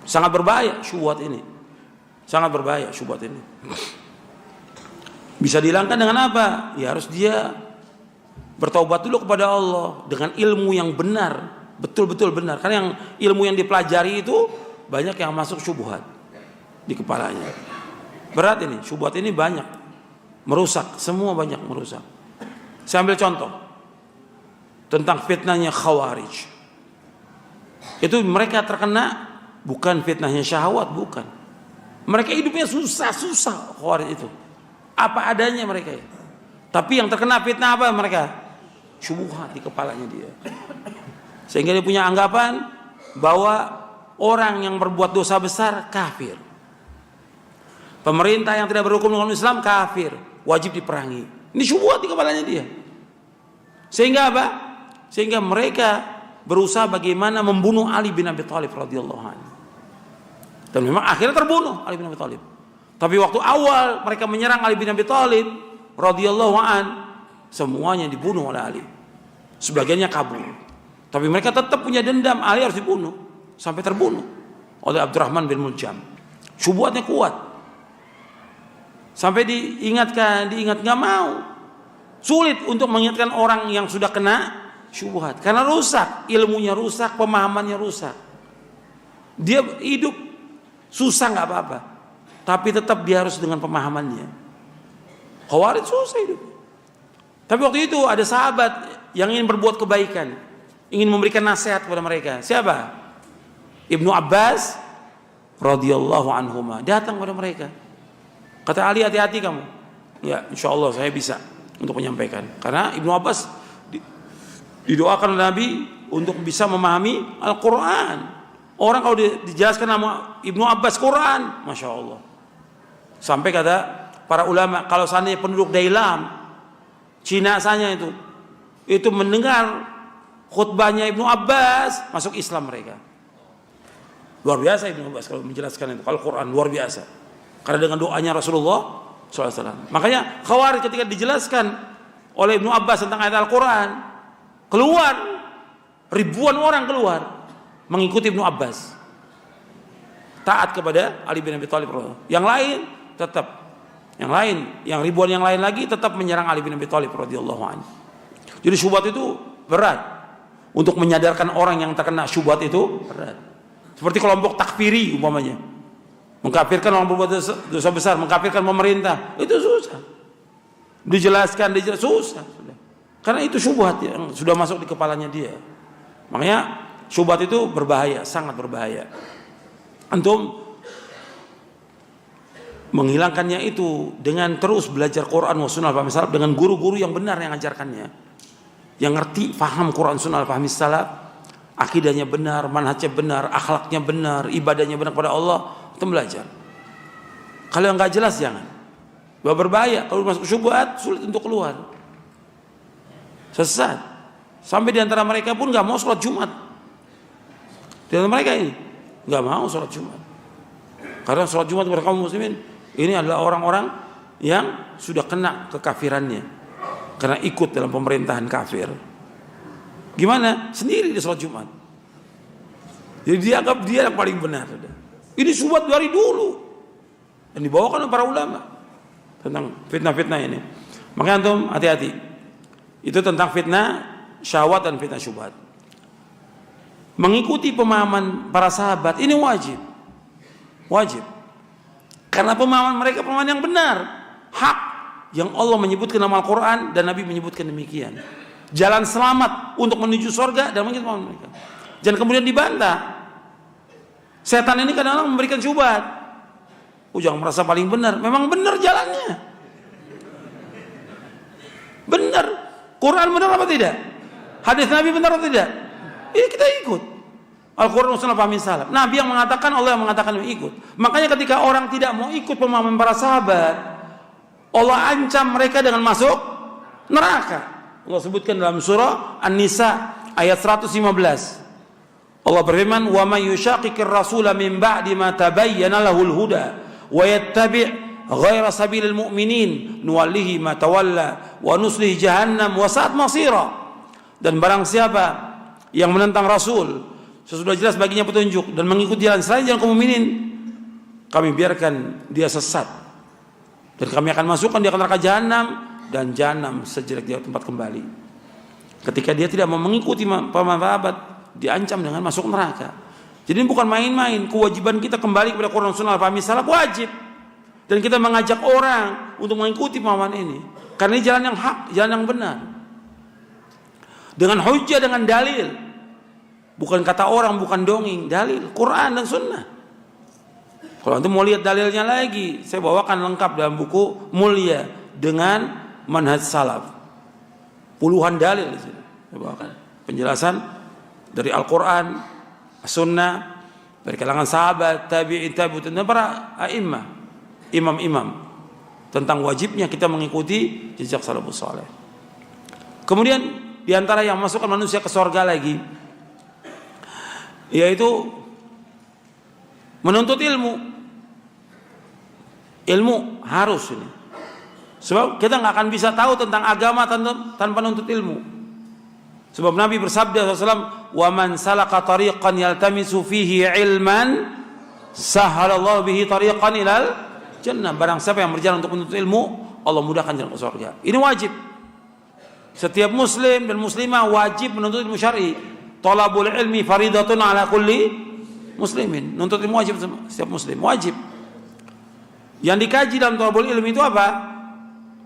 Sangat berbahaya syubhat ini. Sangat berbahaya syubhat ini. Bisa dihilangkan dengan apa? Ya harus dia bertaubat dulu kepada Allah dengan ilmu yang benar, betul-betul benar. Karena yang ilmu yang dipelajari itu banyak yang masuk syubhat di kepalanya. Berat ini, syubhat ini banyak merusak, semua banyak merusak. Saya ambil contoh tentang fitnahnya Khawarij. Itu mereka terkena bukan fitnahnya syahwat, bukan. Mereka hidupnya susah-susah Khawarij itu. Apa adanya mereka ya. Tapi yang terkena fitnah apa mereka? Syubhat di kepalanya dia. Sehingga dia punya anggapan bahwa orang yang berbuat dosa besar kafir. Pemerintah yang tidak berhukum dengan Islam kafir, wajib diperangi. Ini syubhat di kepalanya dia. Sehingga apa? Sehingga mereka berusaha bagaimana membunuh Ali bin Abi Thalib radhiyallahu anhu. Dan memang akhirnya terbunuh Ali bin Abi Thalib. Tapi waktu awal mereka menyerang Ali bin Abi Thalib radhiyallahu anhu, semuanya dibunuh oleh Ali. Sebagiannya kabur. Tapi mereka tetap punya dendam, Ali harus dibunuh sampai terbunuh oleh Abdurrahman bin Muljam. Syubhatnya kuat. Sampai diingat nggak mau. Sulit untuk mengingatkan orang yang sudah kena syubhat karena rusak, ilmunya rusak, pemahamannya rusak. Dia hidup susah nggak apa-apa, tapi tetap dia harus dengan pemahamannya. Khawarij susah hidup. Tapi waktu itu ada sahabat yang ingin berbuat kebaikan, ingin memberikan nasihat kepada mereka. Siapa? Ibnu Abbas radhiyallahu anhuma datang kepada mereka. Kata Ali, hati-hati kamu. Ya, insya Allah saya bisa untuk menyampaikan. Karena Ibnu Abbas didoakan oleh Nabi untuk bisa memahami Al-Quran. Orang kalau dijelaskan nama Ibnu Abbas Quran, Masya Allah. Sampai kata para ulama, kalau seandainya penduduk Dailam, Cina sana itu mendengar khutbahnya Ibnu Abbas, masuk Islam mereka. Luar biasa Ibnu Abbas kalau menjelaskan itu. Kalau Quran luar biasa. Karena dengan doanya Rasulullah SAW. Makanya Khawarij ketika dijelaskan oleh Ibnu Abbas tentang ayat Al-Quran, keluar ribuan orang keluar mengikuti Ibnu Abbas, taat kepada Ali bin Abi Thalib. Yang lain tetap, yang ribuan yang lain lagi tetap menyerang Ali bin Abi Thalib radhiyallahu anhu. Jadi syubhat itu berat. Untuk menyadarkan orang yang terkena syubhat itu berat. Seperti kelompok takfiri umpamanya, mengkafirkan orang berbuat dosa besar, mengkafirkan pemerintah, itu susah. Dijelaskan susah. Karena itu syubhat yang sudah masuk di kepalanya dia. Makanya syubhat itu berbahaya, sangat berbahaya. Antum menghilangkannya itu dengan terus belajar Quran wa sunnah fahmi salaf, dengan guru-guru yang benar yang ajarkannya, yang ngerti, faham Quran sunnah fahmi salaf, akidahnya benar, manhajnya benar, akhlaknya benar, ibadahnya benar kepada Allah, itu belajar. Kalau yang nggak jelas jangan. Berbahaya. Kalau masuk syubhat sulit untuk keluar. Sesat. Sampai diantara mereka pun nggak mau sholat Jumat. Di antara mereka ini nggak mau sholat Jumat. Karena sholat Jumat kepada kaum muslimin ini adalah orang-orang yang sudah kena kekafirannya karena ikut dalam pemerintahan kafir. Gimana? Sendiri di sholat Jumat. Jadi dianggap dia yang paling benar. Ini syubhat dari dulu dan dibawakan oleh para ulama tentang fitnah-fitnah ini. Makanya antum hati-hati. Itu tentang fitnah syahwat dan fitnah syubhat. Mengikuti pemahaman para sahabat ini wajib. Wajib. Karena pemahaman mereka pemahaman yang benar, hak yang Allah menyebutkan dalam Al-Quran dan Nabi menyebutkan demikian. Jalan selamat untuk menuju surga dan mengikuti pemahaman mereka. Jangan kemudian dibantah. Setan ini kadang-kadang memberikan syubhat. Jangan merasa paling benar. Memang benar jalannya. Benar. Quran benar apa tidak? Hadis Nabi benar atau tidak? Ini kita ikut. Al-Quran Sunnah Fahmi Salaf. Nabi yang mengatakan, Allah yang mengatakan ikut. Makanya ketika orang tidak mau ikut pemahaman para sahabat, Allah ancam mereka dengan masuk neraka. Allah sebutkan dalam surah An-Nisa ayat 115. Allah berfirman, "Wa may yushaqiqir rasula min ba'di ma tabayyana lahul huda wa yattabi' ghaira sabilil mu'minin nuwallihi ma tawalla wa nuslihi jahannam wa sa'at masira." Dan barang siapa yang menentang Rasul sesudah jelas baginya petunjuk dan mengikuti jalan selain jalan kaum mukminin, kami biarkan dia sesat, dan kami akan masukkan dia ke neraka jahanam, dan jahanam sejelek-jelek tempat kembali. Ketika dia tidak mau mengikuti paman sahabat, diancam dengan masuk neraka. Jadi ini bukan main-main. Kewajiban kita kembali kepada Quran Sunnah al-Fahmi salaf wajib, dan kita mengajak orang untuk mengikuti paman ini, karena ini jalan yang hak, jalan yang benar, dengan hujjah, dengan dalil, bukan kata orang, bukan dongeng, dalil Quran dan Sunnah. Kalau antum mau lihat dalilnya lagi, saya bawakan lengkap dalam buku mulia dengan manhaj salaf. Puluhan dalil di sini saya bawakan. Penjelasan dari Al-Qur'an, Sunnah, dari kalangan sahabat, tabi'in, tabi'ut, dan para a'immah, imam-imam, tentang wajibnya kita mengikuti jejak salafus saleh. Kemudian di antara yang masukkan manusia ke surga lagi, yaitu menuntut ilmu. Ilmu harus ini. Sebab kita nggak akan bisa tahu tentang agama tanpa menuntut ilmu. Sebab Nabi bersabda SAW, "Wa man salaka tariqan yaltamisu fihi ilman, sahalallahu bihi tariqan ilal jannah." Barang siapa yang berjalan untuk menuntut ilmu, Allah mudahkan jalan ke surga. Ini wajib. Setiap muslim dan muslimah wajib menuntut ilmu syar'i. Talabul ilmi faridatun ala kulli muslimin. Nuntut ilmu wajib setiap muslim, wajib. Yang dikaji dalam talabul ilmi itu apa?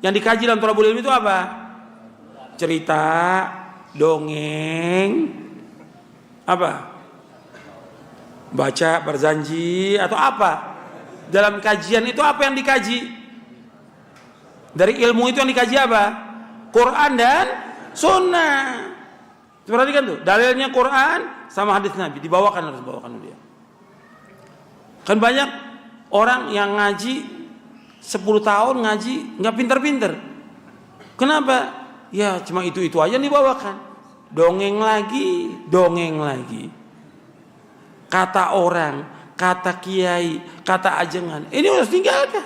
Yang dikaji dalam talabul ilmi itu apa? Cerita, dongeng, apa? Baca, berjanji, atau apa? Dalam kajian itu apa yang dikaji? Dari ilmu itu yang dikaji apa? Quran dan Sunnah. Perhatikan tuh, dalilnya Quran sama hadis Nabi, harus dibawakan dia. Kan banyak orang yang ngaji 10 tahun ngaji nggak pinter-pinter. Kenapa? Ya cuma itu aja yang dibawakan. Dongeng lagi. Kata orang, kata kiai, kata ajengan. Ini harus tinggalkan.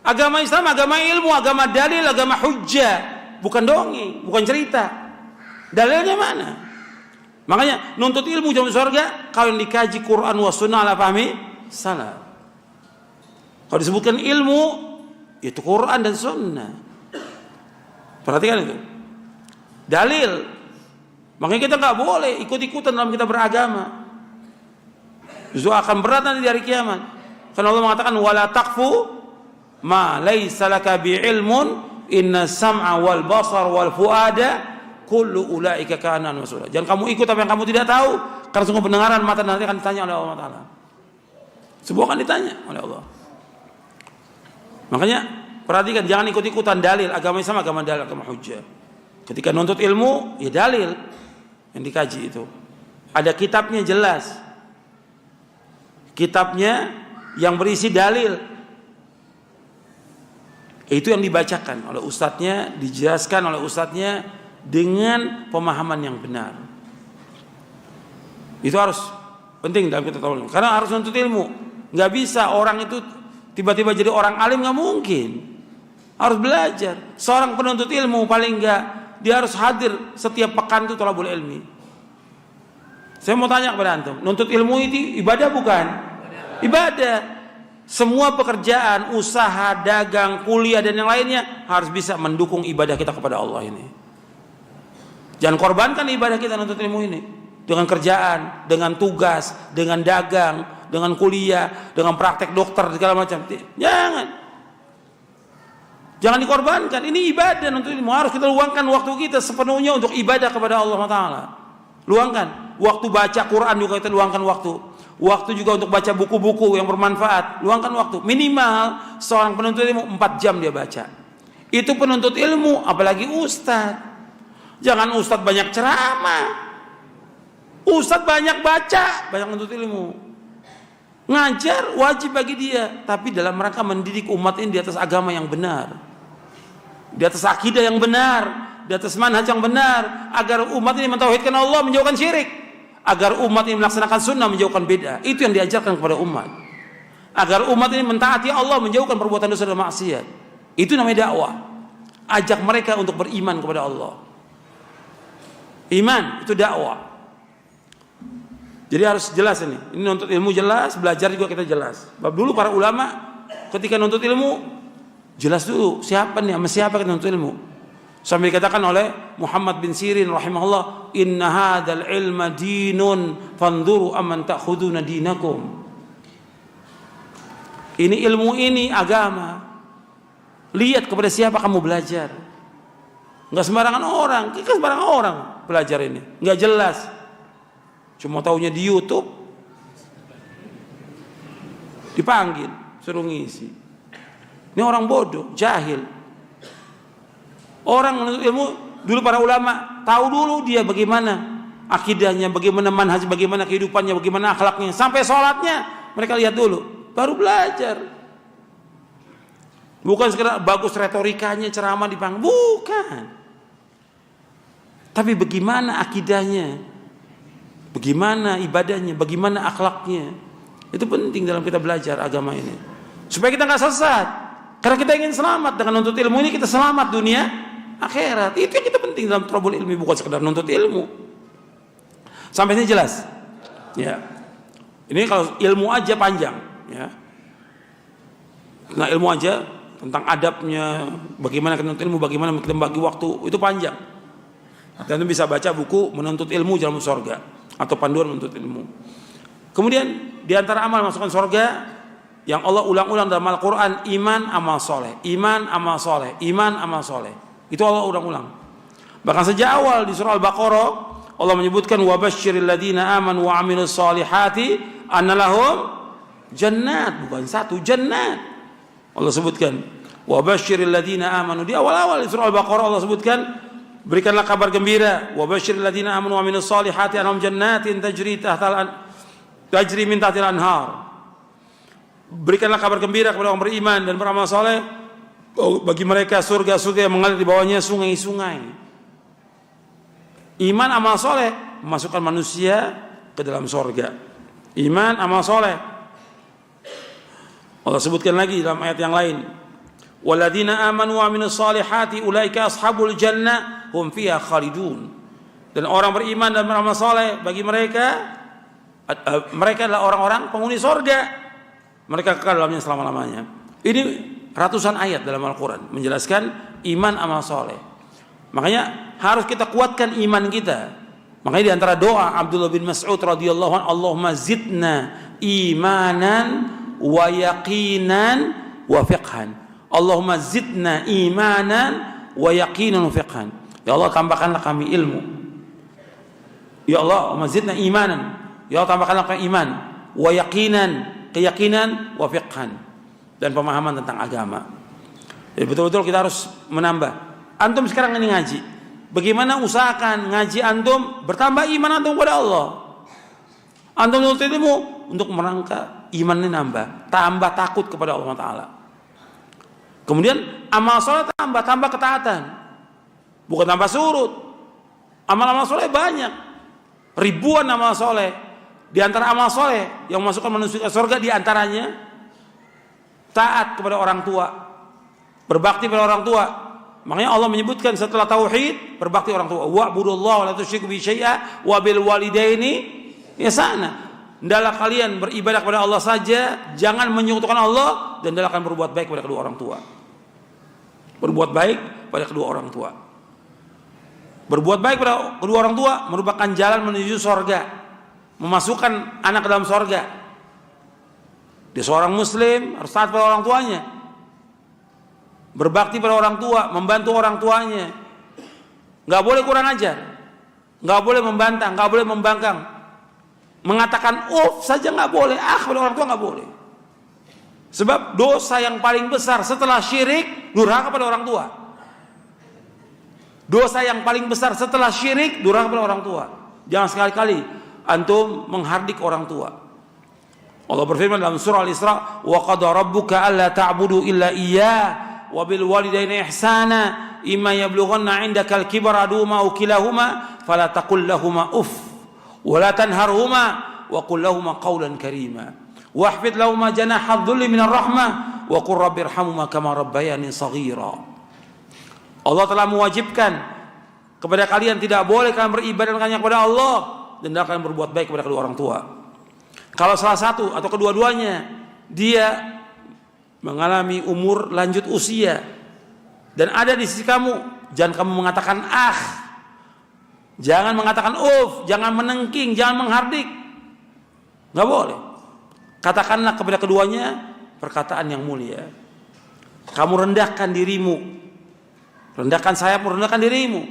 Agama Islam, agama ilmu, agama dalil, agama hujjah, bukan dongeng, bukan cerita. Dalilnya mana? Makanya nuntut ilmu jalan surga kalau yang dikaji Quran wa Sunnah ala fahmi salaf. Kalau disebutkan ilmu, itu Quran dan Sunnah. Perhatikan itu. Dalil. Makanya kita nggak boleh ikut-ikutan dalam kita beragama. Itu akan berat nanti di hari kiamat. Karena Allah mengatakan wala taqfu ma laisa laka bi'ilmun inna sam'a wal basar wal fuada kullu ulaika kana mas'ula. Jangan kamu ikut apa yang kamu tidak tahu, karena sungguh pendengaran mata nanti akan ditanya oleh Allah Taala. Semua akan ditanya oleh Allah. Makanya perhatikan, jangan ikut-ikutan dalil. Agama Islam agama dalil, agama hujjah. Ketika nuntut ilmu, ya dalil yang dikaji itu. Ada kitabnya jelas. Kitabnya yang berisi dalil. Itu yang dibacakan oleh ustadznya, dijelaskan oleh ustadznya dengan pemahaman yang benar. Itu harus penting dalam kita tahu. Karena harus nuntut ilmu. Nggak bisa orang itu tiba-tiba jadi orang alim, nggak mungkin. Harus belajar. Seorang penuntut ilmu paling nggak dia harus hadir setiap pekan itu thalabul ilmi. Saya mau tanya kepada antum, nuntut ilmu itu ibadah bukan? Ibadah. Semua pekerjaan, usaha, dagang, kuliah dan yang lainnya harus bisa mendukung ibadah kita kepada Allah ini. Jangan korbankan ibadah kita nuntut ilmu ini dengan kerjaan, dengan tugas, dengan dagang, dengan kuliah, dengan praktek dokter segala macam. Jangan dikorbankan. Ini ibadah nuntut ilmu. Harus kita luangkan waktu kita sepenuhnya untuk ibadah kepada Allah Taala. Luangkan waktu baca Quran juga kita luangkan waktu. Waktu juga untuk baca buku-buku yang bermanfaat. Luangkan waktu. Minimal seorang penuntut ilmu 4 jam dia baca. Itu penuntut ilmu, apalagi ustaz. Jangan ustaz banyak ceramah. Ustaz banyak baca, banyak menuntut ilmu. Ngajar wajib bagi dia, tapi dalam rangka mendidik umat ini di atas agama yang benar, di atas akidah yang benar, di atas manhaj yang benar, agar umat ini mentauhidkan Allah, menjauhkan syirik, agar umat ini melaksanakan sunnah, menjauhkan bid'ah. Itu yang diajarkan kepada umat, agar umat ini mentaati Allah, menjauhkan perbuatan dosa dan maksiat. Itu namanya dakwah. Ajak mereka untuk beriman kepada Allah. Iman itu dakwah. Jadi harus jelas ini. Ini nuntut ilmu jelas, belajar juga kita jelas. Sebab dulu para ulama ketika nuntut ilmu jelas dulu siapa nih, sama siapa kita nuntut ilmu. Sampai dikatakan oleh Muhammad bin Sirin rahimahullah, "Inna hadzal ilma dinun fanzuru amman ta'khuduna dinakum." Ini ilmu ini agama. Lihat kepada siapa kamu belajar. Enggak sembarangan orang, kita sembarangan orang belajar ini. Enggak jelas. Cuma taunya di YouTube. Dipanggil, suruh ngisi. Ini orang bodoh, jahil. Orang menuntut ilmu dulu para ulama tahu dulu dia bagaimana akidahnya, bagaimana manhaj, bagaimana kehidupannya, bagaimana akhlaknya, sampai sholatnya mereka lihat dulu, baru belajar. Bukan sekedar bagus retorikanya, ceramah dipanggil, bukan. Tapi bagaimana akidahnya, bagaimana ibadahnya, bagaimana akhlaknya, itu penting dalam kita belajar agama ini. Supaya kita nggak sesat. Karena kita ingin selamat dengan nuntut ilmu ini, kita selamat dunia akhirat. Itu yang kita penting dalam trouble ilmi, bukan sekedar nuntut ilmu. Sampai sini jelas? Ya. Ini kalau ilmu aja panjang, ya. Nah, ilmu aja tentang adabnya, bagaimana kita nuntut ilmu, bagaimana kita bagi waktu, itu panjang. Dan itu bisa baca buku Menuntut Ilmu Jalan Surga atau Panduan Menuntut Ilmu. Kemudian di antara amal masukkan surga yang Allah ulang-ulang dalam Al-Quran, iman, amal soleh, iman, amal soleh, iman, amal soleh. Itu Allah ulang-ulang. Bahkan sejak awal di surah Al-Baqarah Allah menyebutkan wabashshiril ladzina amanu wa amilus solihati anna lahum jannat, bukan satu, jannat. Allah sebutkan wabashshiril ladzina amanu, di awal-awal di surah Al-Baqarah Allah sebutkan berikanlah kabar gembira wabashshiril ladzina amanu wa amilus solihati annahum jannatin tajri min tahtil anhar. Berikanlah kabar gembira kepada orang beriman dan beramal soleh, bagi mereka surga-surga yang mengalir di bawahnya sungai-sungai. Iman amal soleh memasukkan manusia ke dalam surga. Iman amal soleh. Allah sebutkan lagi dalam ayat yang lain, walladzina amanu wa aminus solihati ulaika ashabul jannah hum fiha khalidun. Dan orang beriman dan beramal soleh, bagi mereka adalah orang-orang penghuni surga. Mereka kekal dalamnya selama-lamanya. Ini ratusan ayat dalam Al-Quran menjelaskan iman amal soleh. Makanya harus kita kuatkan iman kita. Makanya di antara doa Abdullah bin Mas'ud radhiyallahu anhu, Allahumma zidna imanan wa yaqinan wa fiqhan. Allahumma zidna imanan wa yaqinan wa fiqhan. Ya Allah, tambahkanlah kami ilmu. Ya Allah, Allahumma zidna imanan. Ya Allah, tambahkanlah kami iman wa yaqinan, keyakinan, wa fiqhan, dan pemahaman tentang agama. Jadi betul-betul kita harus menambah. Antum sekarang ini ngaji, bagaimana usahakan ngaji antum bertambah iman antum kepada Allah. Antum nuntut ilmu untuk merangka iman ini nambah, tambah takut kepada Allah Ta'ala. Kemudian amal soleh tambah ketaatan, bukan tambah surut. Amal-amal soleh banyak, ribuan amal soleh. Di antara amal soleh yang memasukkan manusia ke surga, di antaranya taat kepada orang tua, berbakti pada orang tua. Makanya Allah menyebutkan setelah tauhid, berbakti orang tua. Wa'budullaha wa la tusyriku bihi syai'a wa bil walidaini ihsana. Hendaklah kalian beribadah kepada Allah saja, jangan menyekutukan Allah, dan hendaklah kalian berbuat baik kepada kedua orang tua. Berbuat baik pada kedua orang tua. Berbuat baik pada kedua orang tua merupakan jalan menuju surga, memasukkan anak ke dalam surga. Dia seorang muslim harus taat pada orang tuanya, berbakti pada orang tua, membantu orang tuanya. Nggak boleh kurang ajar, nggak boleh membantah, nggak boleh membangkang, mengatakan saja nggak boleh, pada orang tua nggak boleh. Sebab dosa yang paling besar setelah syirik durhaka pada orang tua. Dosa yang paling besar setelah syirik durhaka pada orang tua. Jangan sekali-kali antum menghardik orang tua. Allah berfirman dalam surah Al-Isra, wa qada rabbuka alla ta'budu illa iyyah wa bil walidaini ihsana imma yablughanna 'indaka al-kibara ahaduhuma aw kilahuma fala taqul lahumu uff wa la tanharhuma wa qul lahumu qawlan karima wahfid lahumu janaha adh-dhulli minar rahmah wa qur rabbirhamhuma kama rabbayani shaghira. Allah telah mewajibkan kepada kalian tidak boleh kalian beribadah hanya kepada Allah dan akan berbuat baik kepada kedua orang tua. Kalau salah satu atau kedua-duanya dia mengalami umur lanjut usia dan ada di sisi kamu, jangan kamu mengatakan jangan mengatakan jangan menengking, jangan menghardik, nggak boleh. Katakanlah kepada keduanya perkataan yang mulia. Kamu rendahkan dirimu, rendahkan sayapmu, rendahkan dirimu,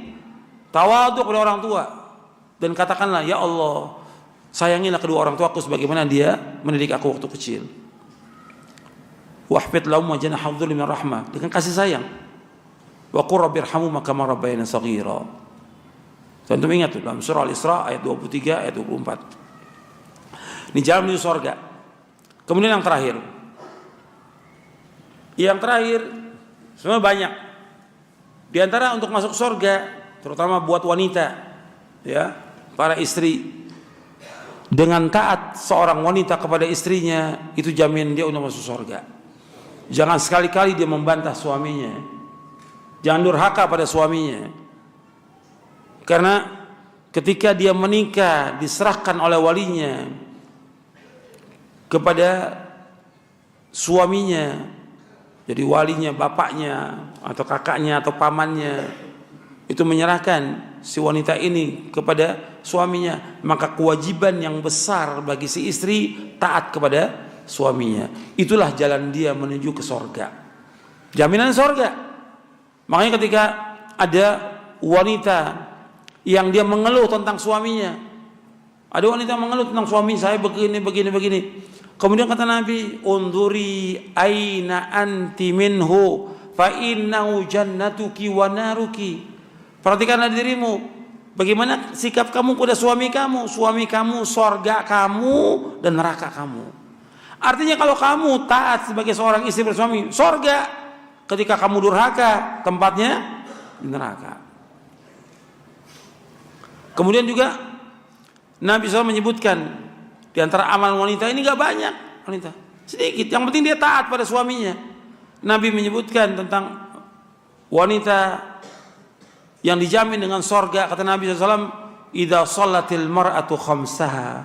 tawadhu kepada orang tua, dan katakanlah, ya Allah, sayangilah kedua orang tuaku sebagaimana dia mendidik aku waktu kecil. Wahfid lahum janaha dzulli min rahmah, dengan kasih sayang. Wa qur rabbirhamhuma kama rabbayani shaghira. Tentu ingat tuh dalam surah Al-Isra ayat 23 ayat 24. Ini jalan menuju surga. Kemudian yang terakhir. Yang terakhir sebenarnya banyak. Di antara untuk masuk surga, terutama buat wanita, ya, para istri, dengan taat seorang wanita kepada istrinya, itu jamin dia untuk masuk surga. Jangan sekali-kali dia membantah suaminya. Jangan durhaka pada suaminya. Karena ketika dia menikah, diserahkan oleh walinya kepada suaminya, jadi walinya, bapaknya atau kakaknya atau pamannya itu menyerahkan si wanita ini kepada suaminya, maka kewajiban yang besar bagi si istri taat kepada suaminya. Itulah jalan dia menuju ke sorga, jaminan sorga. Makanya ketika ada wanita yang dia mengeluh tentang suaminya, ada wanita mengeluh tentang suami saya begini. Kemudian kata Nabi, unduri aina anti minhu fa innahu jannatuki wa naruki. Perhatikanlah dirimu, bagaimana sikap kamu kepada suami kamu. Suami kamu sorga kamu dan neraka kamu. Artinya kalau kamu taat sebagai seorang istri bersuami, sorga. Ketika kamu durhaka, tempatnya di neraka. Kemudian juga Nabi SAW menyebutkan di antara amalan wanita ini gak banyak wanita, sedikit. Yang penting dia taat pada suaminya. Nabi menyebutkan tentang wanita yang dijamin dengan sorga. Kata Nabi SAW, idza shallatil mar'atu khamsaha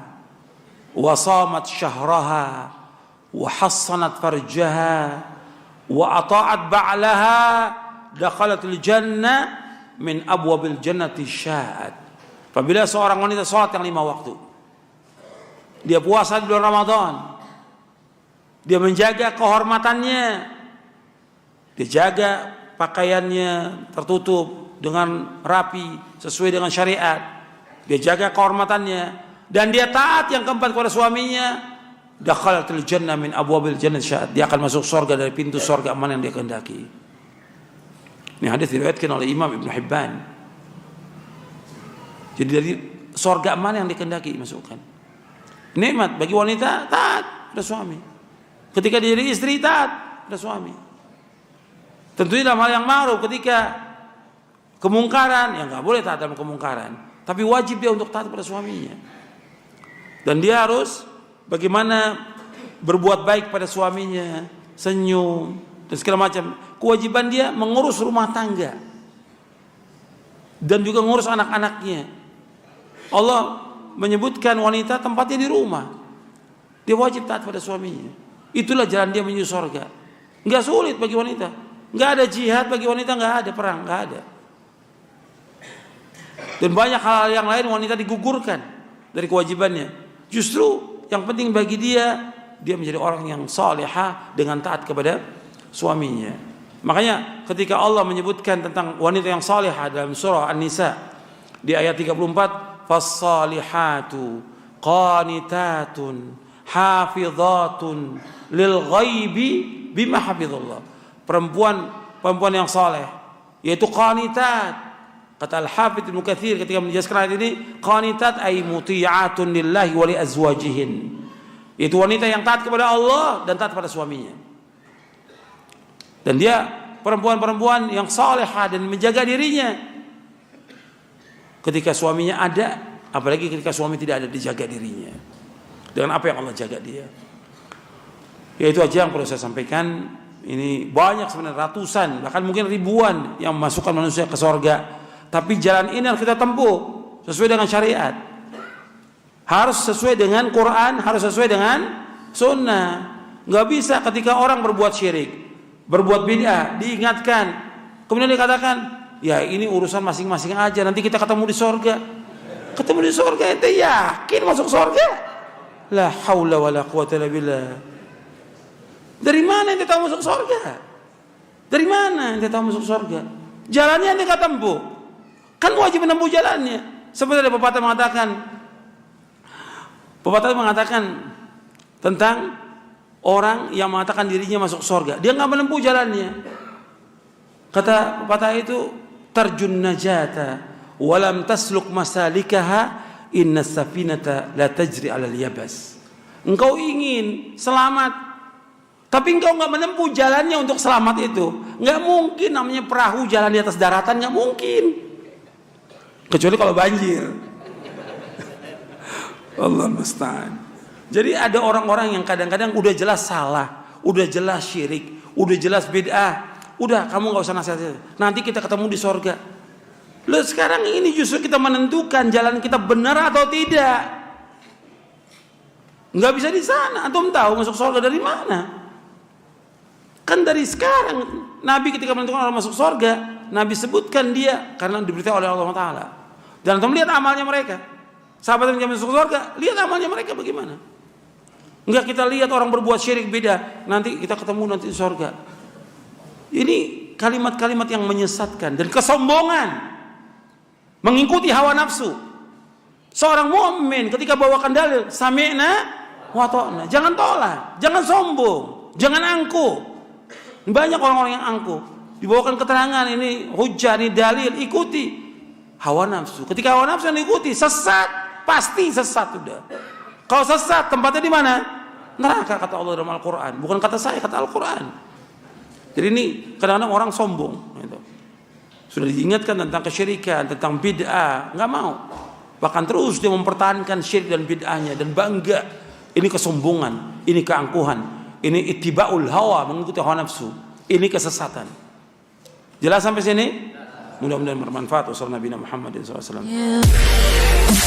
wa shamat syahraha wa hassanat farjaha wa ata'at ba'laha dakhalatil jannah min abwabil jannati sya'at. Apabila seorang wanita salat yang 5 waktu, dia puasa di bulan Ramadan, dia menjaga kehormatannya, dia jaga pakaiannya tertutup dengan rapi sesuai dengan syariat, dia jaga kehormatannya, dan dia taat yang keempat kepada suaminya, dakhalatul jannah min abwabil jannah sya'at, dia akan masuk surga dari pintu surga mana yang dia kehendaki. Ini hadis diriwayatkan oleh Imam Ibn Hibban. Jadi dari surga mana yang dikehendaki masukkan. Nikmat bagi wanita taat pada suami. Ketika dia jadi istri taat pada suami. Tentunya dalam hal yang ma'ruf. Ketika kemungkaran, ya nggak boleh taat dalam kemungkaran, tapi wajib dia untuk taat pada suaminya. Dan dia harus bagaimana berbuat baik pada suaminya, senyum dan segala macam. Kewajiban dia mengurus rumah tangga dan juga mengurus anak-anaknya. Allah menyebutkan wanita tempatnya di rumah. Dia wajib taat pada suaminya. Itulah jalan dia menuju surga. Enggak sulit bagi wanita. Enggak ada jihad bagi wanita, enggak ada perang, enggak ada. Dan banyak hal yang lain wanita digugurkan dari kewajibannya. Justru yang penting bagi dia menjadi orang yang salihah dengan taat kepada suaminya. Makanya ketika Allah menyebutkan tentang wanita yang salihah dalam surah An-Nisa di ayat 34, fas-salihatu qanitatun hafizatun lil ghaibi bima hafizallah. Perempuan yang saleh yaitu qanitat. Kata Al-Hafidz Ibnu Katsir ketika menjelaskan ayat ini, qanitat ay muti'atun lillahi wa li azwajihin. Itu wanita yang taat kepada Allah dan taat pada suaminya. Dan dia perempuan-perempuan yang salehah dan menjaga dirinya ketika suaminya ada, apalagi ketika suami tidak ada, dijaga dirinya dengan apa yang Allah jaga dia. Ya itu aja yang perlu saya sampaikan. Ini banyak sebenarnya, ratusan bahkan mungkin ribuan yang memasukkan manusia ke surga. Tapi jalan ini harus kita tempuh sesuai dengan syariat. Harus sesuai dengan Quran, harus sesuai dengan sunnah. Nggak bisa ketika orang berbuat syirik, berbuat bid'ah, diingatkan, kemudian dikatakan, ya ini urusan masing-masing aja, nanti kita ketemu di sorga. Ketemu di sorga, ente yakin masuk sorga? La haula wa la quwata illa billah. Dari mana ente tahu masuk sorga? Dari mana ente tahu masuk sorga? Jalannya ente nggak tempuh, kan wajib menempuh jalannya. Seperti ada pepatah mengatakan tentang orang yang mengatakan dirinya masuk sorga, dia nggak menempuh jalannya. Kata pepatah itu, tarjun najata walam tasluk masalikaha inna safinata la tajri alal yabas. Engkau ingin selamat, tapi engkau nggak menempuh jalannya untuk selamat itu. Nggak mungkin namanya perahu jalan di atas daratan, nggak mungkin. Kecuali kalau banjir. Allah musta'an. Jadi ada orang-orang yang kadang-kadang udah jelas salah, udah jelas syirik, udah jelas bid'ah, udah kamu nggak usah nasihat. Nanti kita ketemu di sorga. Loh, sekarang ini justru kita menentukan jalan kita benar atau tidak. Nggak bisa di sana. Antum tahu masuk sorga dari mana? Kan dari sekarang. Nabi ketika menentukan orang masuk sorga, Nabi sebutkan dia karena diberitahu oleh Allah Taala. Dan antum lihat amalnya mereka. Sahabat yang masuk surga, lihat amalnya mereka bagaimana. Enggak kita lihat orang berbuat syirik beda, nanti kita ketemu nanti di surga. Ini kalimat-kalimat yang menyesatkan dan kesombongan, mengikuti hawa nafsu. Seorang mukmin ketika bawakan dalil, sami'na wa ta'na, jangan tolak, jangan sombong, jangan angkuh. Banyak orang-orang yang angkuh, dibawakan keterangan ini hujjah, ini dalil, ikuti hawa nafsu. Ketika hawa nafsu yang diikuti, sesat. Pasti sesat sudah. Kalau sesat tempatnya di mana? Neraka kata Allah dalam Al-Quran. Bukan kata saya, kata Al-Quran. Jadi ini kadang-kadang orang sombong. Gitu. Sudah diingatkan tentang kesyirikan, tentang bid'ah, nggak mau. Bahkan terus dia mempertahankan syirik dan bid'ahnya dan bangga. Ini kesombongan, ini keangkuhan, ini ittiba'ul hawa, mengikuti hawa nafsu. Ini kesesatan. Jelas sampai sini? Mudah-mudahan bermanfaat. Wassalamualaikum warahmatullahi wabarakatuh.